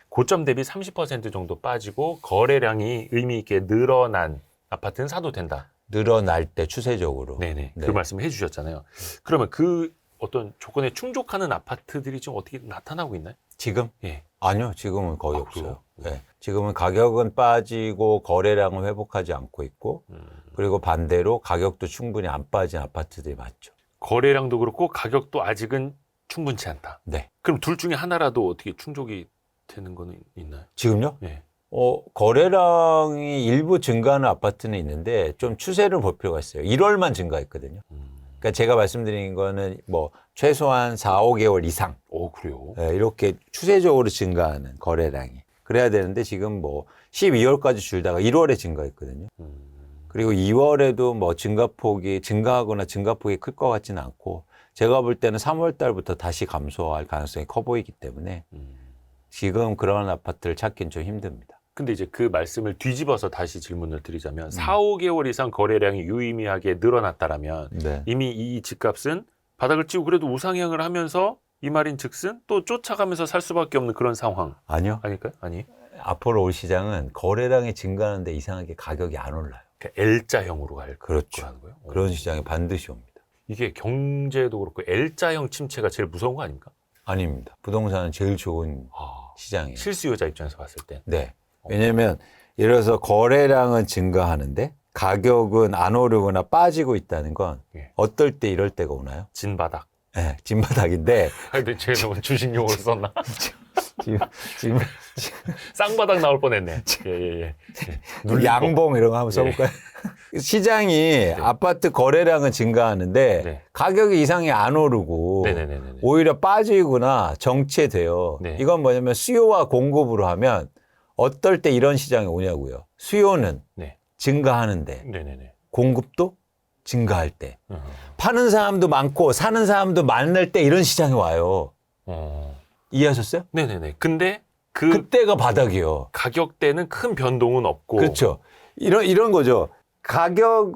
Speaker 1: 고점 대비 30% 정도 빠지고 거래량이 의미 있게 늘어난 아파트는 사도 된다.
Speaker 3: 늘어날 때 추세적으로.
Speaker 1: 네네.
Speaker 3: 네.
Speaker 1: 그 말씀을 해주셨잖아요. 그러면 그 어떤 조건에 충족하는 아파트들이 좀 어떻게 나타나고 있나요?
Speaker 3: 지금?
Speaker 1: 예.
Speaker 3: 아니요, 지금은 거의
Speaker 1: 아,
Speaker 3: 없어요.
Speaker 1: 그래요?
Speaker 3: 네. 지금은 가격은 빠지고 거래량은 회복하지 않고 있고, 그리고 반대로 가격도 충분히 안 빠진 아파트들이 많죠.
Speaker 1: 거래량도 그렇고 가격도 아직은 충분치 않다.
Speaker 3: 네.
Speaker 1: 그럼 둘 중에 하나라도 어떻게 충족이 되는 거는 있나요?
Speaker 3: 지금요?
Speaker 1: 예.
Speaker 3: 거래량이 일부 증가하는 아파트는 있는데 좀 추세를 볼 필요가 있어요. 1월만 증가했거든요. 그러니까 제가 말씀드린 거는 뭐 최소한 4, 5개월 이상
Speaker 1: 그래요?
Speaker 3: 이렇게 추세적으로 증가하는 거래량이 그래야 되는데 지금 뭐 12월까지 줄다가 1월에 증가했거든요. 그리고 2월에도 뭐 증가하거나 증가폭이 클 것 같지는 않고 제가 볼 때는 3월 달부터 다시 감소할 가능성이 커 보이기 때문에 지금 그런 아파트를 찾기는 좀 힘듭니다.
Speaker 1: 근데 이제 그 말씀을 뒤집어서 다시 질문을 드리자면 4, 5개월 이상 거래량이 유의미하게 늘어났다라면
Speaker 3: 네.
Speaker 1: 이미 이 집값은 바닥을 치고 그래도 우상향을 하면서 이 말인 즉슨 또 쫓아가면서 살 수밖에 없는 그런 상황
Speaker 3: 아니요.
Speaker 1: 아닐까요? 아니.
Speaker 3: 앞으로 올 시장은 거래량이 증가하는데 이상하게 가격이 안 올라요.
Speaker 1: 그러니까 L자형으로 갈
Speaker 3: 그렇죠.
Speaker 1: 거라는 거예요.
Speaker 3: 그런 시장이 반드시 옵니다.
Speaker 1: 이게 경제도 그렇고 L자형 침체가 제일 무서운 거 아닙니까?
Speaker 3: 아닙니다. 부동산은 제일 좋은 시장이에요.
Speaker 1: 실수요자 입장에서 봤을 때.
Speaker 3: 네. 왜냐하면 예를 들어서 거래량은 증가하는데 가격은 안 오르거나 빠지고 있다는 건
Speaker 1: 예.
Speaker 3: 어떨 때 이럴 때가 오나요?
Speaker 1: 진바닥.
Speaker 3: 네, 진바닥인데
Speaker 1: 근데 쟤는 주식 용어를 썼나?
Speaker 3: 지금
Speaker 1: 쌍바닥 나올 뻔했네. 예.
Speaker 3: 양봉 이런 거 한번 써볼까요? 시장이 아파트 거래량은 증가하는데
Speaker 1: 네.
Speaker 3: 가격이 이상이 안 오르고
Speaker 1: 네네네네.
Speaker 3: 오히려 빠지거나 정체돼요.
Speaker 1: 네.
Speaker 3: 이건 뭐냐면 수요와 공급으로 하면 어떨 때 이런 시장이 오냐고요. 수요는
Speaker 1: 네.
Speaker 3: 증가하는데
Speaker 1: 네네네.
Speaker 3: 공급도 증가할 때 파는 사람도 많고 사는 사람도 많을 때 이런 시장이 와요. 이해하셨어요?
Speaker 1: 네네네. 근데
Speaker 3: 그때가 바닥이에요.
Speaker 1: 가격대는 큰 변동은 없고.
Speaker 3: 그렇죠. 이런 거죠. 가격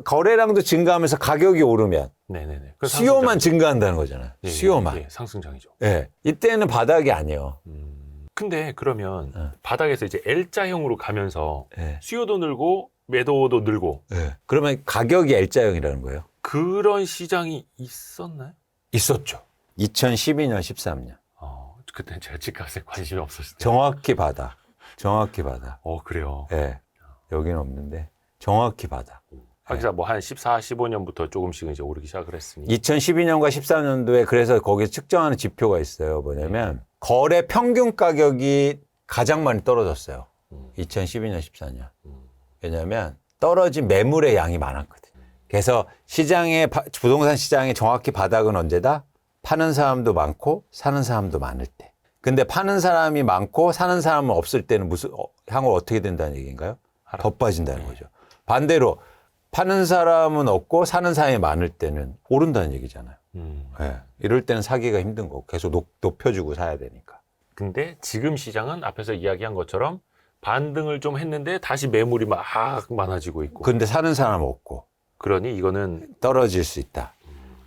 Speaker 3: 거래량도 증가하면서 가격이 오르면
Speaker 1: 네네네.
Speaker 3: 수요만 증가한다는 거잖아요.
Speaker 1: 예,
Speaker 3: 수요만.
Speaker 1: 예, 상승장이죠.
Speaker 3: 예. 이때는 바닥이 아니에요.
Speaker 1: 근데 그러면 바닥에서 이제 L자형으로 가면서
Speaker 3: 예.
Speaker 1: 수요도 늘고 매도도 늘고
Speaker 3: 예. 그러면 가격이 L자형이라는 거예요.
Speaker 1: 그런 시장이 있었나요?
Speaker 3: 있었죠. 2012년, 13년.
Speaker 1: 그때 제가 집값에 관심이 없었을 때.
Speaker 3: 정확히 바닥. 정확히 바닥.
Speaker 1: 그래요.
Speaker 3: 예. 여기는 없는데 정확히 바닥.
Speaker 1: 하기사 뭐 한 14, 15년부터 조금씩 이제 오르기 시작을 했으니.
Speaker 3: 2012년과 13년도에 그래서 거기에 측정하는 지표가 있어요. 뭐냐면 거래 평균 가격이 가장 많이 떨어졌어요. 2012년, 14년. 왜냐하면 떨어진 매물의 양이 많았거든요. 그래서 부동산 시장의 정확히 바닥은 언제다? 파는 사람도 많고 사는 사람도 많을 때. 근데 파는 사람이 많고 사는 사람은 없을 때는 향후 어떻게 된다는 얘기인가요? 더 빠진다는 거죠. 반대로 파는 사람은 없고 사는 사람이 많을 때는 오른다는 얘기잖아요. 네. 이럴 때는 사기가 힘든 거고 계속 높여주고 사야 되니까.
Speaker 1: 근데 지금 시장은 앞에서 이야기한 것처럼 반등을 좀 했는데 다시 매물이 막 많아지고 있고.
Speaker 3: 근데 사는 사람 없고.
Speaker 1: 그러니 이거는
Speaker 3: 떨어질 수 있다.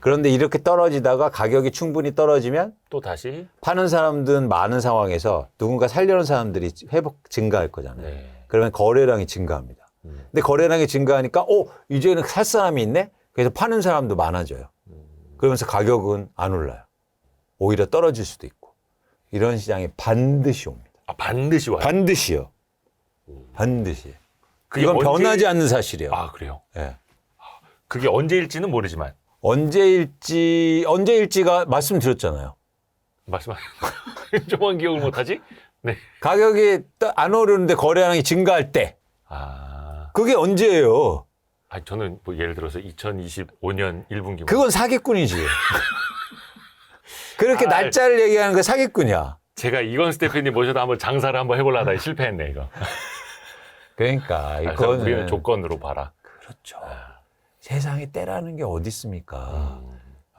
Speaker 3: 그런데 이렇게 떨어지다가 가격이 충분히 떨어지면
Speaker 1: 또 다시
Speaker 3: 파는 사람들은 많은 상황에서 누군가 살려는 사람들이 증가할 거잖아요.
Speaker 1: 네.
Speaker 3: 그러면 거래량이 증가합니다. 근데 거래량이 증가하니까 이제는 살 사람이 있네? 그래서 파는 사람도 많아져요. 그러면서 가격은 안 올라요. 오히려 떨어질 수도 있고. 이런 시장이 반드시 옵니다.
Speaker 1: 반드시 와요?
Speaker 3: 반드시요. 반드시.
Speaker 1: 그게
Speaker 3: 이건 변하지 않는 사실이에요.
Speaker 1: 그래요?
Speaker 3: 네.
Speaker 1: 그게 언제일지는 모르지만.
Speaker 3: 언제일지가 말씀드렸잖아요.
Speaker 1: 조만 기억을 못하지? 네.
Speaker 3: 가격이 안 오르는데 거래량이 증가할 때. 그게 언제예요?
Speaker 1: 저는 뭐 예를 들어서 2025년 1분기.
Speaker 3: 그건 사기꾼이지. 그렇게 날짜를 얘기하는 거 사기꾼이야.
Speaker 1: 제가 이건수 대표님 모셔다 한번 장사를 한번 해보려다 실패했네, 이거.
Speaker 3: 그러니까
Speaker 1: 이거는 우리는 조건으로 봐라.
Speaker 3: 그렇죠. 세상에 때라는 게 어디 있습니까?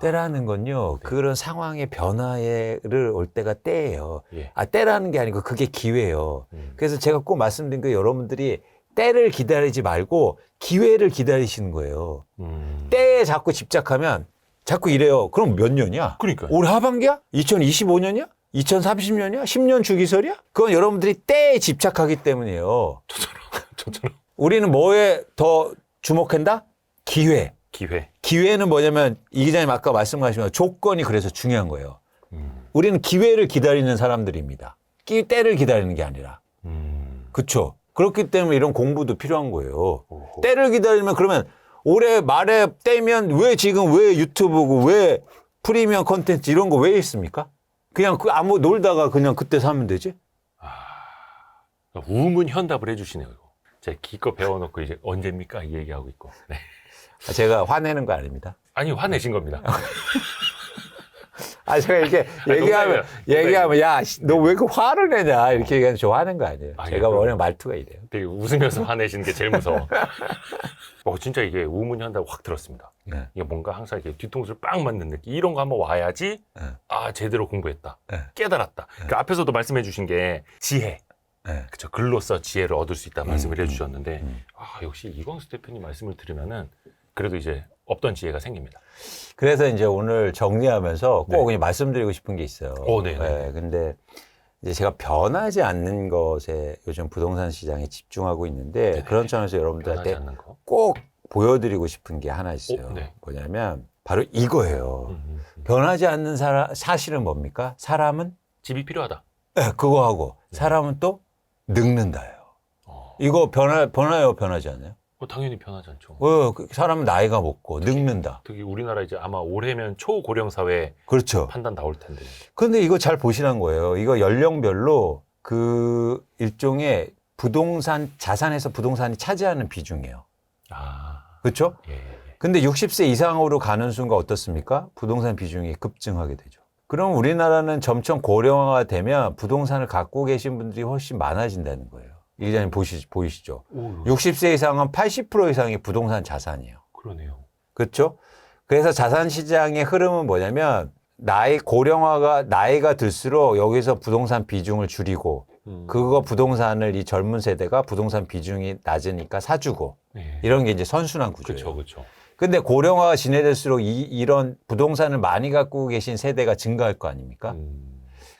Speaker 3: 때라는 건요,
Speaker 1: 네.
Speaker 3: 그런 상황의 변화를 올 때가 때예요.
Speaker 1: 예.
Speaker 3: 때라는 게 아니고 그게 기회예요.
Speaker 1: 음.
Speaker 3: 그래서 제가 꼭 말씀드린 게 여러분들이 때를 기다리지 말고 기회를 기다리시는 거예요. 때에 자꾸 집착하면 자꾸 이래요. 그럼 몇 년이야?
Speaker 1: 그러니까요.
Speaker 3: 올 하반기야? 2025년이야? 2030년이야? 10년 주기설이야? 그건 여러분들이 때에 집착하기 때문이에요.
Speaker 1: 저처럼.
Speaker 3: 우리는 뭐에 더 주목한다? 기회.
Speaker 1: 기회.
Speaker 3: 기회는 뭐냐면 이 기자님 아까 말씀하신 조건이 그래서 중요한 거예요. 우리는 기회를 기다리는 사람들입니다. 때를 기다리는 게 아니라. 그렇죠. 그렇기 때문에 이런 공부도 필요한 거예요.
Speaker 1: 오호.
Speaker 3: 때를 기다리면 그러면 올해 말에 때면 왜 지금 왜 유튜브고 왜 프리미엄 콘텐츠 이런 거 왜 있습니까? 그냥 아무 놀다가 그냥 그때 사면 되지?
Speaker 1: 우문현답을 해주시네요. 이거. 제가 기껏 배워놓고 이제 언제입니까? 이 얘기하고 있고. 네.
Speaker 3: 제가 화내는 거 아닙니다.
Speaker 1: 아니 화내신 겁니다.
Speaker 3: 제가 이렇게 얘기하면 야, 너 왜 그 화를 내냐 이렇게 얘기하면 저 화낸 거 아니에요.
Speaker 1: 아,
Speaker 3: 제가
Speaker 1: 예,
Speaker 3: 원래 말투가 이래요.
Speaker 1: 되게 웃으면서 화내시는 게 제일 무서워. 진짜 이게 우문현답 확 들었습니다.
Speaker 3: 네.
Speaker 1: 이게 뭔가 항상 이렇게 뒤통수를 빵 맞는 느낌. 이런 거 한번 와야지
Speaker 3: 네.
Speaker 1: 제대로 공부했다.
Speaker 3: 네.
Speaker 1: 깨달았다. 그 앞에서도 말씀해 주신 게 지혜.
Speaker 3: 네.
Speaker 1: 그쵸. 글로써 지혜를 얻을 수 있다 말씀을 해주셨는데 역시 이광수 대표님 말씀을 들으면은 그래도 이제 없던 지혜가 생깁니다.
Speaker 3: 그래서 이제 오늘 정리하면서 꼭
Speaker 1: 네.
Speaker 3: 그냥 말씀드리고 싶은 게 있어요.
Speaker 1: 네네.
Speaker 3: 근데 이제 제가 변하지 않는 것에 요즘 부동산 시장에 집중하고 있는데
Speaker 1: 네네.
Speaker 3: 그런 차원에서
Speaker 1: 변하지
Speaker 3: 여러분들한테
Speaker 1: 않는 거.
Speaker 3: 꼭 보여드리고 싶은 게 하나 있어요.
Speaker 1: 네.
Speaker 3: 뭐냐면 바로 이거예요. 변하지 않는 사실은 뭡니까? 사람은
Speaker 1: 집이 필요하다.
Speaker 3: 그거 하고 사람은 또 늙는다예요. 이거 변해요, 변하지 않아요?
Speaker 1: 당연히 변하지 않죠.
Speaker 3: 사람은 나이가 먹고 늙는다.
Speaker 1: 특히 우리나라 이제 아마 올해면 초고령 사회
Speaker 3: 그렇죠.
Speaker 1: 판단 나올 텐데.
Speaker 3: 근데 이거 잘 보시란 거예요. 이거 연령별로 그 일종의 부동산, 자산에서 부동산이 차지하는 비중이에요. 그렇죠?
Speaker 1: 예.
Speaker 3: 근데 60세 이상으로 가는 순간 어떻습니까? 부동산 비중이 급증하게 되죠. 그럼 우리나라는 점점 고령화가 되면 부동산을 갖고 계신 분들이 훨씬 많아진다는 거예요. 이 기자님 보이시죠? 60세 이상은 80% 이상이 부동산 자산이에요.
Speaker 1: 그러네요.
Speaker 3: 그렇죠? 그래서 자산 시장의 흐름은 뭐냐면 나이가 들수록 여기서 부동산 비중을 줄이고 그거 부동산을 이 젊은 세대가 부동산 비중이 낮으니까 사주고 이런 게 이제 선순환 구조예요.
Speaker 1: 그렇죠.
Speaker 3: 근데 고령화가 진행될수록 이런 부동산을 많이 갖고 계신 세대가 증가할 거 아닙니까?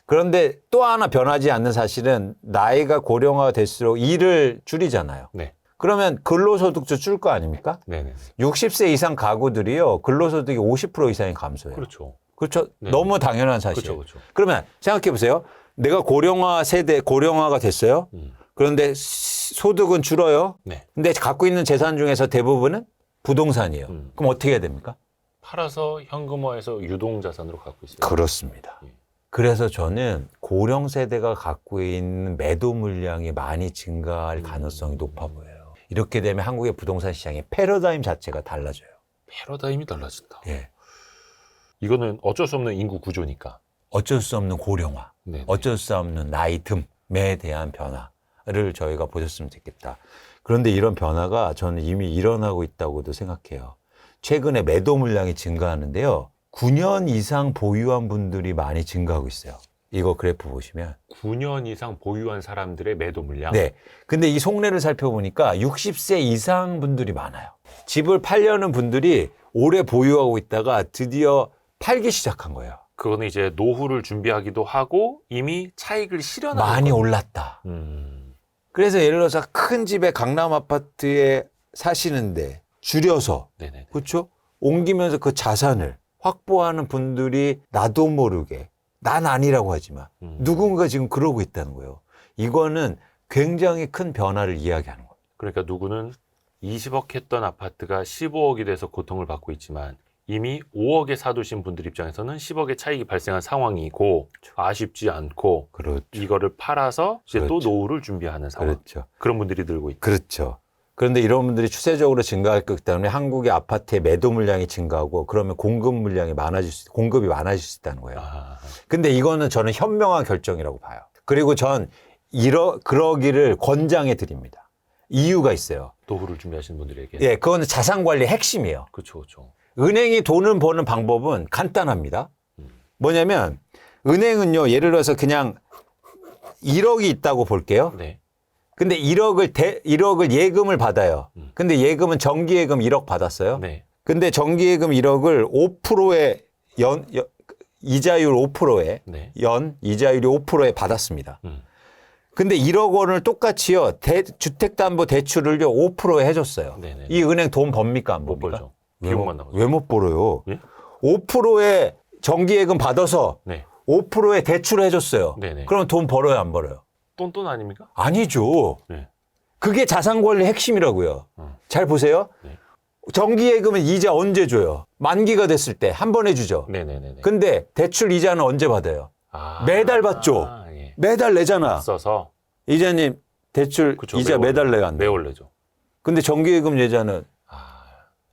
Speaker 3: 그런데 또 하나 변하지 않는 사실은 나이가 고령화가 될수록 일을 줄이잖아요.
Speaker 1: 네.
Speaker 3: 그러면 근로소득도 줄 거 아닙니까?
Speaker 1: 네네.
Speaker 3: 60세 이상 가구들이요, 근로소득이 50% 이상이 감소해요.
Speaker 1: 그렇죠.
Speaker 3: 그렇죠?
Speaker 1: 네.
Speaker 3: 너무 당연한 사실이에요.
Speaker 1: 그렇죠.
Speaker 3: 그러면 생각해 보세요. 내가 고령화가 됐어요. 그런데 소득은 줄어요.
Speaker 1: 네.
Speaker 3: 근데 갖고 있는 재산 중에서 대부분은 부동산이에요. 그럼 어떻게 해야 됩니까?
Speaker 1: 팔아서 현금화해서 유동자산으로 갖고 있어요.
Speaker 3: 그렇습니다. 그래서 저는 고령 세대가 갖고 있는 매도 물량이 많이 증가할 가능성이 높아 보여요. 이렇게 되면 한국의 부동산 시장의 패러다임 자체가 달라져요.
Speaker 1: 패러다임이 달라진다.
Speaker 3: 예.
Speaker 1: 이거는 어쩔 수 없는 인구 구조니까.
Speaker 3: 어쩔 수 없는 고령화,
Speaker 1: 네네.
Speaker 3: 어쩔 수 없는 나이 듦에 대한 변화를 저희가 보셨으면 좋겠다. 그런데 이런 변화가 저는 이미 일어나고 있다고도 생각해요. 최근에 매도 물량이 증가하는데요. 9년 이상 보유한 분들이 많이 증가하고 있어요. 이거 그래프 보시면.
Speaker 1: 9년 이상 보유한 사람들의 매도 물량.
Speaker 3: 네. 근데 이 속내를 살펴보니까 60세 이상 분들이 많아요. 집을 팔려는 분들이 오래 보유하고 있다가 드디어 팔기 시작한 거예요.
Speaker 1: 그거는 이제 노후를 준비하기도 하고 이미 차익을 실현하고
Speaker 3: 많이 올랐다. 그래서 예를 들어서 큰 집에 강남 아파트에 사시는데 줄여서
Speaker 1: 네네.
Speaker 3: 그렇죠? 옮기면서 그 자산을 확보하는 분들이 나도 모르게 난 아니라고 하지만 누군가 지금 그러고 있다는 거예요. 이거는 굉장히 큰 변화를 이야기하는 거예요.
Speaker 1: 그러니까 누구는 20억 했던 아파트가 15억이 돼서 고통을 받고 있지만 이미 5억에 사두신 분들 입장에서는 10억의 차익이 발생한 상황이고 아쉽지 않고
Speaker 3: 그렇죠.
Speaker 1: 이거를 팔아서 이제 또
Speaker 3: 그렇죠.
Speaker 1: 노후를 준비하는 상황.
Speaker 3: 그렇죠.
Speaker 1: 그런 분들이 늘고 있다.
Speaker 3: 그렇죠. 그런데 이런 분들이 추세적으로 증가할 거기 때문에 한국의 아파트의 매도 물량이 증가하고 그러면 공급이 많아질 수 있다는 거예요. 근데 이거는 저는 현명한 결정이라고 봐요. 그리고 전 그러기를 권장해 드립니다. 이유가 있어요.
Speaker 1: 노후를 준비하시는 분들에게.
Speaker 3: 예, 그건 자산 관리 핵심이에요.
Speaker 1: 그렇죠, 그렇죠.
Speaker 3: 은행이 돈을 버는 방법은 간단합니다. 뭐냐면 은행은요, 예를 들어서 그냥 1억이 있다고 볼게요.
Speaker 1: 네.
Speaker 3: 근데 1억을 예금을 받아요. 근데 예금은 정기예금 1억 받았어요.
Speaker 1: 네.
Speaker 3: 근데 정기예금 1억을 5%의 이자율 5%에
Speaker 1: 네.
Speaker 3: 이자율이 5%에 받았습니다. 근데 1억 원을 똑같이요, 주택담보대출을요 5%에 해줬어요.
Speaker 1: 네네.
Speaker 3: 이 은행 돈 법니까 안
Speaker 1: 못
Speaker 3: 법니까?
Speaker 1: 벌죠. 비용만 나가죠.
Speaker 3: 왜 못 벌어요?
Speaker 1: 예?
Speaker 3: 5%의 정기예금 받아서
Speaker 1: 네.
Speaker 3: 5%의 대출을 해줬어요.
Speaker 1: 네네.
Speaker 3: 그럼 돈 벌어요, 안 벌어요?
Speaker 1: 똔똔 아닙니까?
Speaker 3: 아니죠.
Speaker 1: 네.
Speaker 3: 그게 자산관리 핵심이라고요. 잘 보세요.
Speaker 1: 네.
Speaker 3: 정기예금은 이자 언제 줘요? 만기가 됐을 때 한 번 해주죠.
Speaker 1: 네네네.
Speaker 3: 근데 대출 이자는 언제 받아요? 매달 받죠.
Speaker 1: 예.
Speaker 3: 매달 내잖아.
Speaker 1: 써서
Speaker 3: 이자님 대출
Speaker 1: 그쵸,
Speaker 3: 이자 매달 내야 안 돼.
Speaker 1: 매월 내죠.
Speaker 3: 근데 정기예금 예자는
Speaker 1: 아,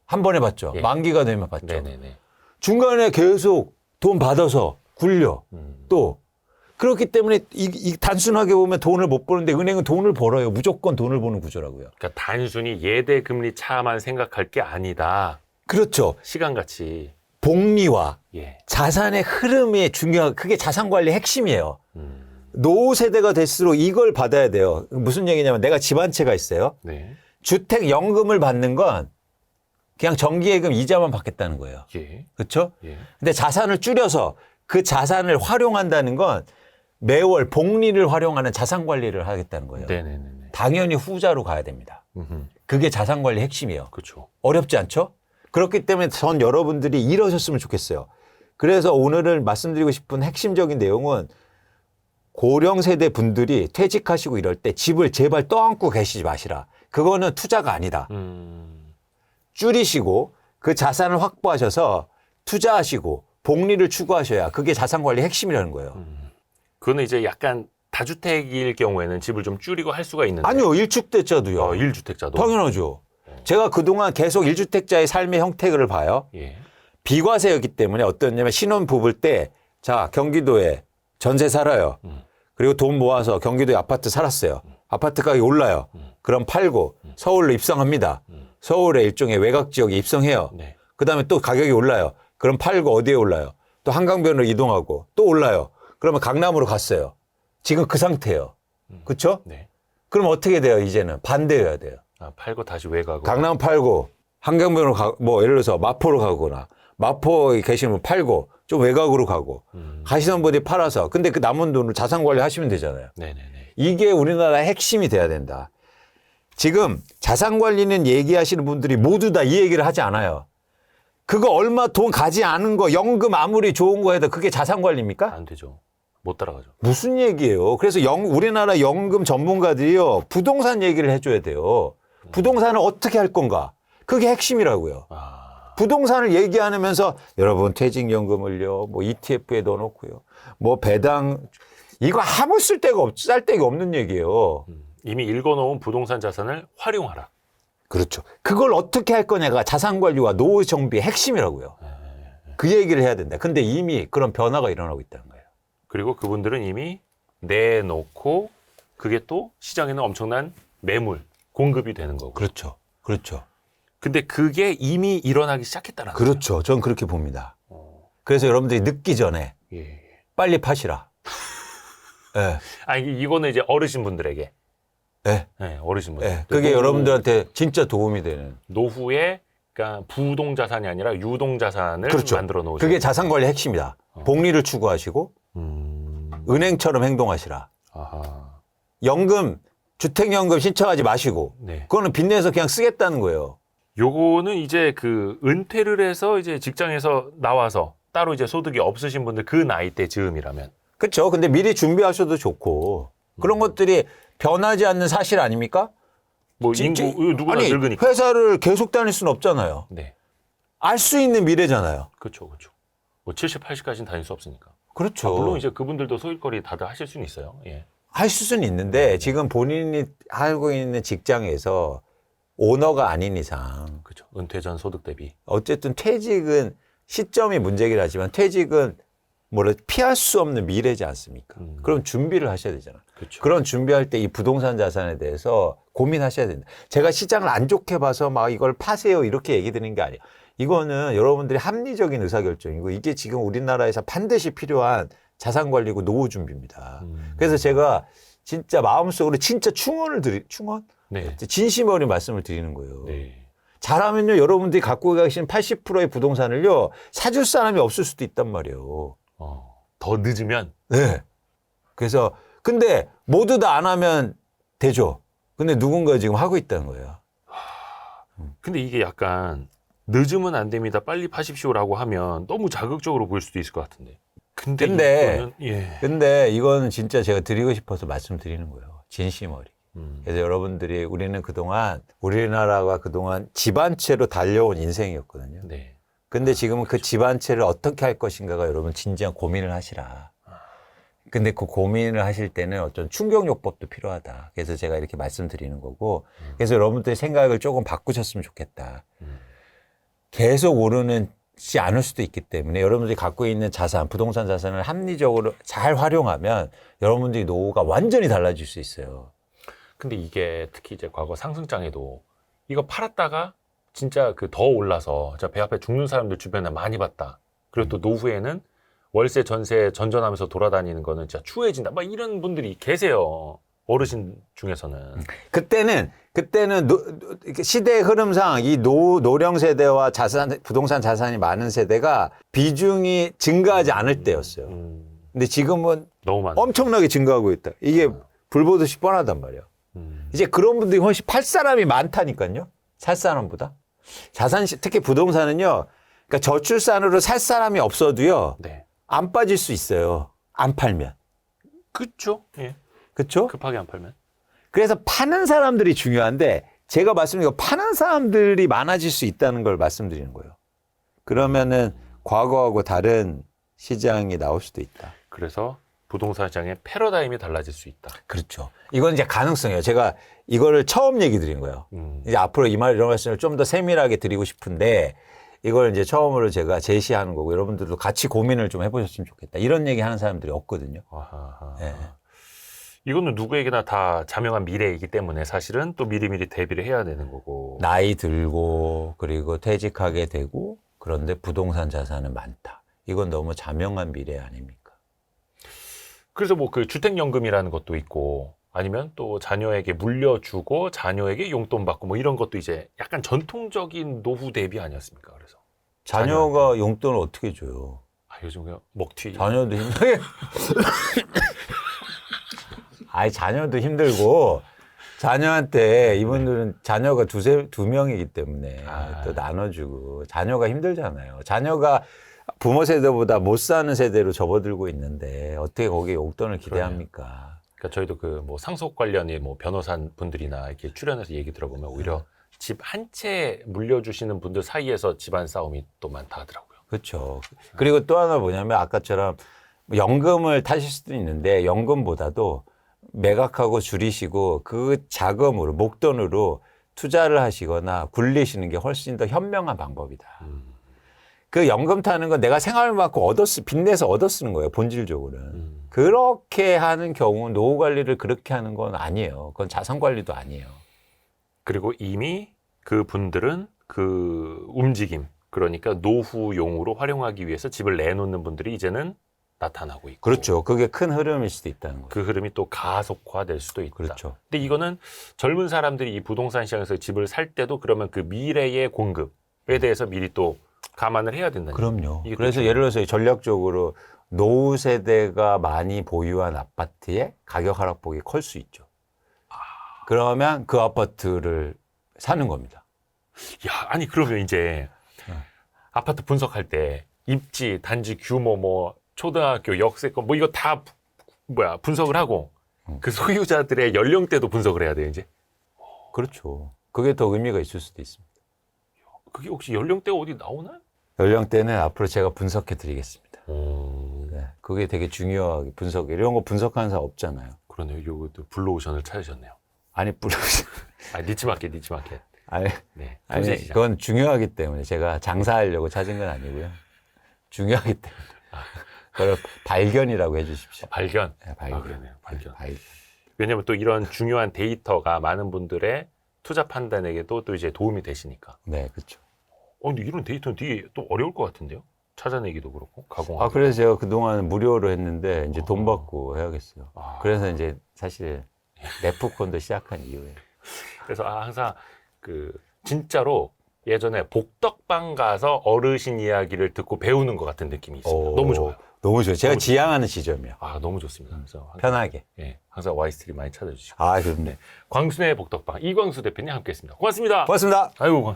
Speaker 3: 한 번에 받죠.
Speaker 1: 예.
Speaker 3: 만기가 되면 받죠.
Speaker 1: 네네네.
Speaker 3: 중간에 계속 돈 받아서 굴려. 또 그렇기 때문에 단순하게 보면 돈을 못 버는데 은행은 돈을 벌어요. 무조건 돈을 버는 구조라고요.
Speaker 1: 그러니까 단순히 예대 금리 차만 생각할 게 아니다.
Speaker 3: 그렇죠.
Speaker 1: 시간같이.
Speaker 3: 복리와
Speaker 1: 예.
Speaker 3: 자산의 흐름이 중요한, 그게 자산관리의 핵심이에요. 노후 세대가 될수록 이걸 받아야 돼요. 무슨 얘기냐면 내가 집 한 채가 있어요.
Speaker 1: 네.
Speaker 3: 주택연금을 받는 건 그냥 정기예금 이자만 받겠다는 거예요.
Speaker 1: 예.
Speaker 3: 그렇죠?
Speaker 1: 예.
Speaker 3: 근데 자산을 줄여서 그 자산을 활용한다는 건 매월 복리를 활용하는 자산관리를 하겠다는 거예요.
Speaker 1: 네네네.
Speaker 3: 당연히 후자로 가야 됩니다. 그게 자산관리 핵심이에요.
Speaker 1: 그렇죠.
Speaker 3: 어렵지 않죠? 그렇기 때문에 전 여러분들이 이러셨으면 좋겠어요. 그래서 오늘은 말씀드리고 싶은 핵심적인 내용은 고령 세대 분들이 퇴직하시고 이럴 때 집을 제발 떠안고 계시지 마시라. 그거는 투자가 아니다. 줄이시고 그 자산을 확보하셔서 투자하시고 복리를 추구하셔야 그게 자산관리 핵심이라는 거예요.
Speaker 1: 그거는 이제 약간 다주택일 경우에는 집을 좀 줄이고 할 수가 있는데.
Speaker 3: 아니요. 1주택자도요.
Speaker 1: 1주택자도.
Speaker 3: 당연하죠. 제가 그동안 계속 1주택자의 삶의 형태를 봐요.
Speaker 1: 예.
Speaker 3: 비과세였기 때문에 어떠냐면 신혼 부부일 때, 자, 경기도에 전세 살아요. 그리고 돈 모아서 경기도에 아파트 살았어요. 아파트 가격이 올라요. 그럼 팔고 서울로 입성합니다. 서울에 일종의 외곽 지역에 입성해요.
Speaker 1: 네.
Speaker 3: 그 다음에 또 가격이 올라요. 그럼 팔고 어디에 올라요? 또 한강변으로 이동하고 또 올라요. 그러면 강남으로 갔어요. 지금 그 상태예요. 그렇죠?
Speaker 1: 네.
Speaker 3: 그럼 어떻게 돼요? 이제는 반대여야 돼요.
Speaker 1: 아, 팔고 다시 외가고.
Speaker 3: 강남 팔고 한강변으로 뭐 예를 들어서 마포로 가거나 마포에 계시면 팔고 좀 외곽으로 가고 가시는 분이 팔아서 근데 그 남은 돈을 자산 관리하시면 되잖아요.
Speaker 1: 네네네.
Speaker 3: 이게 우리나라의 핵심이 돼야 된다. 지금 자산 관리는 얘기하시는 분들이 모두 다 이 얘기를 하지 않아요. 그거 얼마 돈 가지 않은 거 연금 아무리 좋은 거 해도 그게 자산 관리입니까?
Speaker 1: 안 되죠. 못 따라가죠.
Speaker 3: 무슨 얘기예요? 그래서 우리나라 연금 전문가들이요 부동산 얘기를 해줘야 돼요. 부동산을 어떻게 할 건가? 그게 핵심이라고요. 부동산을 얘기 안 하면서 여러분 퇴직연금을요, 뭐 ETF에 넣어놓고요, 뭐 배당 이거 아무 쌀데가 없는 얘기예요.
Speaker 1: 이미 읽어놓은 부동산 자산을 활용하라.
Speaker 3: 그렇죠. 그걸 어떻게 할 거냐가 자산관리와 노후 정비의 핵심이라고요. 그 얘기를 해야 된다. 근데 이미 그런 변화가 일어나고 있다는 거예요.
Speaker 1: 그리고 그분들은 이미 내놓고 그게 또 시장에는 엄청난 매물, 공급이 되는 거고.
Speaker 3: 그렇죠. 그렇죠.
Speaker 1: 근데 그게 이미 일어나기 시작했다는 거예요.
Speaker 3: 그렇죠. 전 그렇게 봅니다. 그래서 여러분들이 늦기 전에
Speaker 1: 예.
Speaker 3: 빨리 파시라. 예.
Speaker 1: 아니 이거는 이제 어르신분들에게.
Speaker 3: 예.
Speaker 1: 네, 어르신분들.
Speaker 3: 예. 그게 여러분들한테 진짜 도움이 되는.
Speaker 1: 노후에 그러니까 부동 자산이 아니라 유동 자산을
Speaker 3: 그렇죠.
Speaker 1: 만들어 놓으시는.
Speaker 3: 그게 자산관리 핵심이다. 복리를 추구하시고 은행처럼 행동하시라.
Speaker 1: 아하.
Speaker 3: 연금, 주택연금 신청하지 마시고
Speaker 1: 네.
Speaker 3: 그거는 빚내서 그냥 쓰겠다는 거예요.
Speaker 1: 요거는 이제 그 은퇴를 해서 이제 직장에서 나와서 따로 이제 소득이 없으신 분들 그 나이 때 즈음이라면.
Speaker 3: 그렇죠. 근데 미리 준비하셔도 좋고 그런 것들이 변하지 않는 사실 아닙니까?
Speaker 1: 뭐 인구 누구나
Speaker 3: 아니,
Speaker 1: 늙으니까.
Speaker 3: 회사를 계속 다닐 수는 없잖아요.
Speaker 1: 네.
Speaker 3: 알 수 있는 미래잖아요.
Speaker 1: 그렇죠. 그렇죠. 뭐 70, 80까지는 다닐 수 없으니까.
Speaker 3: 그렇죠.
Speaker 1: 물론 이제 그분들도 소일거리 다들 하실 수는 있어요. 예.
Speaker 3: 할 수는 있는데 지금 본인이 하고 있는 직장에서 오너가 아닌 이상
Speaker 1: 그렇죠. 은퇴 전 소득 대비.
Speaker 3: 어쨌든 퇴직은 시점이 문제긴 하지만 퇴직은 피할 수 없는 미래지 않습니까? 그럼 준비를 하셔야 되잖아.
Speaker 1: 그렇죠.
Speaker 3: 그런 준비할 때 이 부동산 자산에 대해서 고민하셔야 된다. 제가 시장을 안 좋게 봐서 막 이걸 파세요 이렇게 얘기 드리는 게 아니에요. 이거는 여러분들이 합리적인 의사결정이고 이게 지금 우리나라에서 반드시 필요한 자산관리고 노후 준비입니다. 그래서 제가 진짜 마음속으로 진짜 충원?
Speaker 1: 네.
Speaker 3: 진심 어린 말씀을 드리는 거예요.
Speaker 1: 네.
Speaker 3: 잘하면요, 여러분들이 갖고 계신 80%의 부동산을요, 사줄 사람이 없을 수도 있단 말이에요.
Speaker 1: 더 늦으면
Speaker 3: 네. 그래서, 근데 모두 다 안 하면 되죠. 근데 누군가 지금 하고 있다는 거예요.
Speaker 1: 근데 이게 약간 늦으면 안 됩니다. 빨리 파십시오라고 하면 너무 자극적으로 보일 수도 있을 것 같은데. 근데 이거는, 예.
Speaker 3: 근데 이거는 진짜 제가 드리고 싶어서 말씀드리는 거예요. 진심 어리. 그래서 여러분들이 우리는 그동안 우리나라가 그동안 집 한 채로 달려온 인생이었거든요.
Speaker 1: 네.
Speaker 3: 근데 지금은 그 집 한 채를 어떻게 할 것인가가 여러분 진지한 고민을 하시라. 근데 그 고민을 하실 때는 어떤 충격요법도 필요하다. 그래서 제가 이렇게 말씀드리는 거고, 그래서 여러분들의 생각을 조금 바꾸셨으면 좋겠다. 계속 오르지 않을 수도 있기 때문에 여러분들이 갖고 있는 자산, 부동산 자산을 합리적으로 잘 활용하면 여러분들이 노후가 완전히 달라질 수 있어요.
Speaker 1: 근데 이게 특히 이제 과거 상승장에도 이거 팔았다가 진짜 그 더 올라서 저 배 앞에 죽는 사람들 주변에 많이 봤다. 그리고 또 노후에는 월세 전세 전전하면서 돌아다니는 거는 진짜 추해진다. 막 이런 분들이 계세요. 어르신 중에서는.
Speaker 3: 그때는 시대의 흐름상 이 노령 세대와 부동산 자산이 많은 세대가 비중이 증가하지 않을 때였어요. 근데 지금은
Speaker 1: 너무 많아.
Speaker 3: 엄청나게 증가하고 있다. 이게 불 보듯이 뻔하단 말이에요. 이제 그런 분들이 훨씬 팔 사람이 많다니까요. 살 사람보다. 특히 부동산은요. 그러니까 저출산으로 살 사람이 없어도요.
Speaker 1: 네.
Speaker 3: 안 빠질 수 있어요. 안 팔면.
Speaker 1: 그쵸? 예.
Speaker 3: 그렇죠?
Speaker 1: 급하게 안 팔면.
Speaker 3: 그래서 파는 사람들이 중요한데 제가 말씀드린 거 파는 사람들이 많아질 수 있다는 걸 말씀드리는 거예요. 그러면은 과거하고 다른 시장이 나올 수도 있다.
Speaker 1: 그래서 부동산 시장의 패러다임이 달라질 수 있다.
Speaker 3: 그렇죠. 이건 이제 가능성이에요. 제가 이거를 처음 얘기 드린 거예요. 이제 앞으로 이런 말씀을 좀 더 세밀하게 드리고 싶은데 이걸 이제 처음으로 제가 제시하는 거고 여러분들도 같이 고민을 좀 해보셨으면 좋겠다. 이런 얘기 하는 사람들이 없거든요.
Speaker 1: 아하.
Speaker 3: 네.
Speaker 1: 이거는 누구에게나 다 자명한 미래이기 때문에 사실은 또 미리미리 대비를 해야 되는 거고.
Speaker 3: 나이 들고 그리고 퇴직하게 되고 그런데 부동산 자산은 많다. 이건 너무 자명한 미래 아닙니까?
Speaker 1: 그래서 뭐 그 주택연금이라는 것도 있고 아니면 또 자녀에게 물려주고 자녀에게 용돈 받고 뭐 이런 것도 이제 약간 전통적인 노후 대비 아니었습니까? 그래서
Speaker 3: 자녀가 용돈을 어떻게 줘요?
Speaker 1: 요즘 그냥 먹튀.
Speaker 3: 자녀도 힘들게. 아니, 자녀도 힘들고, 자녀한테 이분들은 자녀가 두 명이기 때문에 또 나눠주고, 자녀가 힘들잖아요. 자녀가 부모 세대보다 못 사는 세대로 접어들고 있는데, 어떻게 거기에 용돈을 기대합니까?
Speaker 1: 그러니까 저희도 그 뭐 상속 관련의 뭐 변호사 분들이나 이렇게 출연해서 얘기 들어보면 오히려 집 한 채 물려주시는 분들 사이에서 집안 싸움이 또 많다 하더라고요.
Speaker 3: 그렇죠. 그리고 또 하나 뭐냐면 아까처럼 연금을 타실 수도 있는데 연금보다도 매각하고 줄이시고 그 자금으로 목돈으로 투자를 하시거나 굴리시는 게 훨씬 더 현명한 방법이다. 그 연금 타는 건 내가 생활을 받고 빚내서 얻어 쓰는 거예요. 본질적으로는. 그렇게 하는 경우 노후 관리를 그렇게 하는 건 아니에요. 그건 자산 관리도 아니에요.
Speaker 1: 그리고 이미 그 분들은 그 움직임, 그러니까 노후용으로 활용하기 위해서 집을 내놓는 분들이 이제는 나타나고 있고.
Speaker 3: 그렇죠. 그게 큰 흐름일 수도 있다는 거예요.
Speaker 1: 그 흐름이 또 가속화될 수도 있다.
Speaker 3: 그렇죠.
Speaker 1: 근데 이거는 젊은 사람들이 이 부동산 시장에서 집을 살 때도 그러면 그 미래의 공급에 대해서 미리 또 감안을 해야 된다는
Speaker 3: 그럼요.
Speaker 1: 얘기죠.
Speaker 3: 그래서 예를 들어서 전략적으로 노후 세대가 많이 보유한 아파트의 가격 하락폭이 클 수 있죠. 그러면 그 아파트를 사는 겁니다.
Speaker 1: 야, 아니 그러면 이제 아파트 분석할 때 입지, 단지 규모, 뭐 초등학교, 역세권 뭐 이거 다 분석을 하고 그 소유자들의 연령대도 분석을 해야 돼요, 이제.
Speaker 3: 그렇죠. 그게 더 의미가 있을 수도 있습니다.
Speaker 1: 그게 혹시 연령대가 어디 나오나요?
Speaker 3: 연령대는 앞으로 제가 분석해 드리겠습니다. 네, 그게 되게 중요하게 이런 거 분석하는 사람 없잖아요.
Speaker 1: 그러네요. 요것도 블루오션을 찾으셨네요.
Speaker 3: 아니,
Speaker 1: 니치마켓.
Speaker 3: 아니,
Speaker 1: 네.
Speaker 3: 아니,
Speaker 1: 탐색시장.
Speaker 3: 그건 중요하기 때문에 제가 장사하려고 찾은 건 아니고요. 중요하기 때문에. 그걸 발견이라고 해 주십시오.
Speaker 1: 발견.
Speaker 3: 네, 발견.
Speaker 1: 그러네요. 발견.
Speaker 3: 발견.
Speaker 1: 왜냐하면 또 이런 중요한 데이터가 많은 분들의 투자 판단에게도 또 이제 도움이 되시니까.
Speaker 2: 네, 그렇죠.
Speaker 1: 근데 이런 데이터는 되게 또 어려울 것 같은데요? 찾아내기도 그렇고 가공하기.
Speaker 2: 아, 그래서 제가 그동안 무료로 했는데 이제 돈 받고 해야겠어요. 그래서 이제 사실 네프콘도 시작한 이유예요.
Speaker 1: 그래서 항상 그 진짜로 예전에 복덕방 가서 어르신 이야기를 듣고 배우는 것 같은 느낌이 있습니다. 너무 좋아요.
Speaker 3: 너무 좋아요. 제가
Speaker 1: 너무
Speaker 3: 지향하는 지점이요.
Speaker 1: 너무 좋습니다. 그래서 항상,
Speaker 3: 편하게.
Speaker 1: 예, 항상 와이스트리 많이 찾아주시고.
Speaker 3: 아, 그렇네.
Speaker 1: 광순의 복덕방 이광수 대표님 함께했습니다. 고맙습니다.
Speaker 3: 고맙습니다.
Speaker 1: 아이고.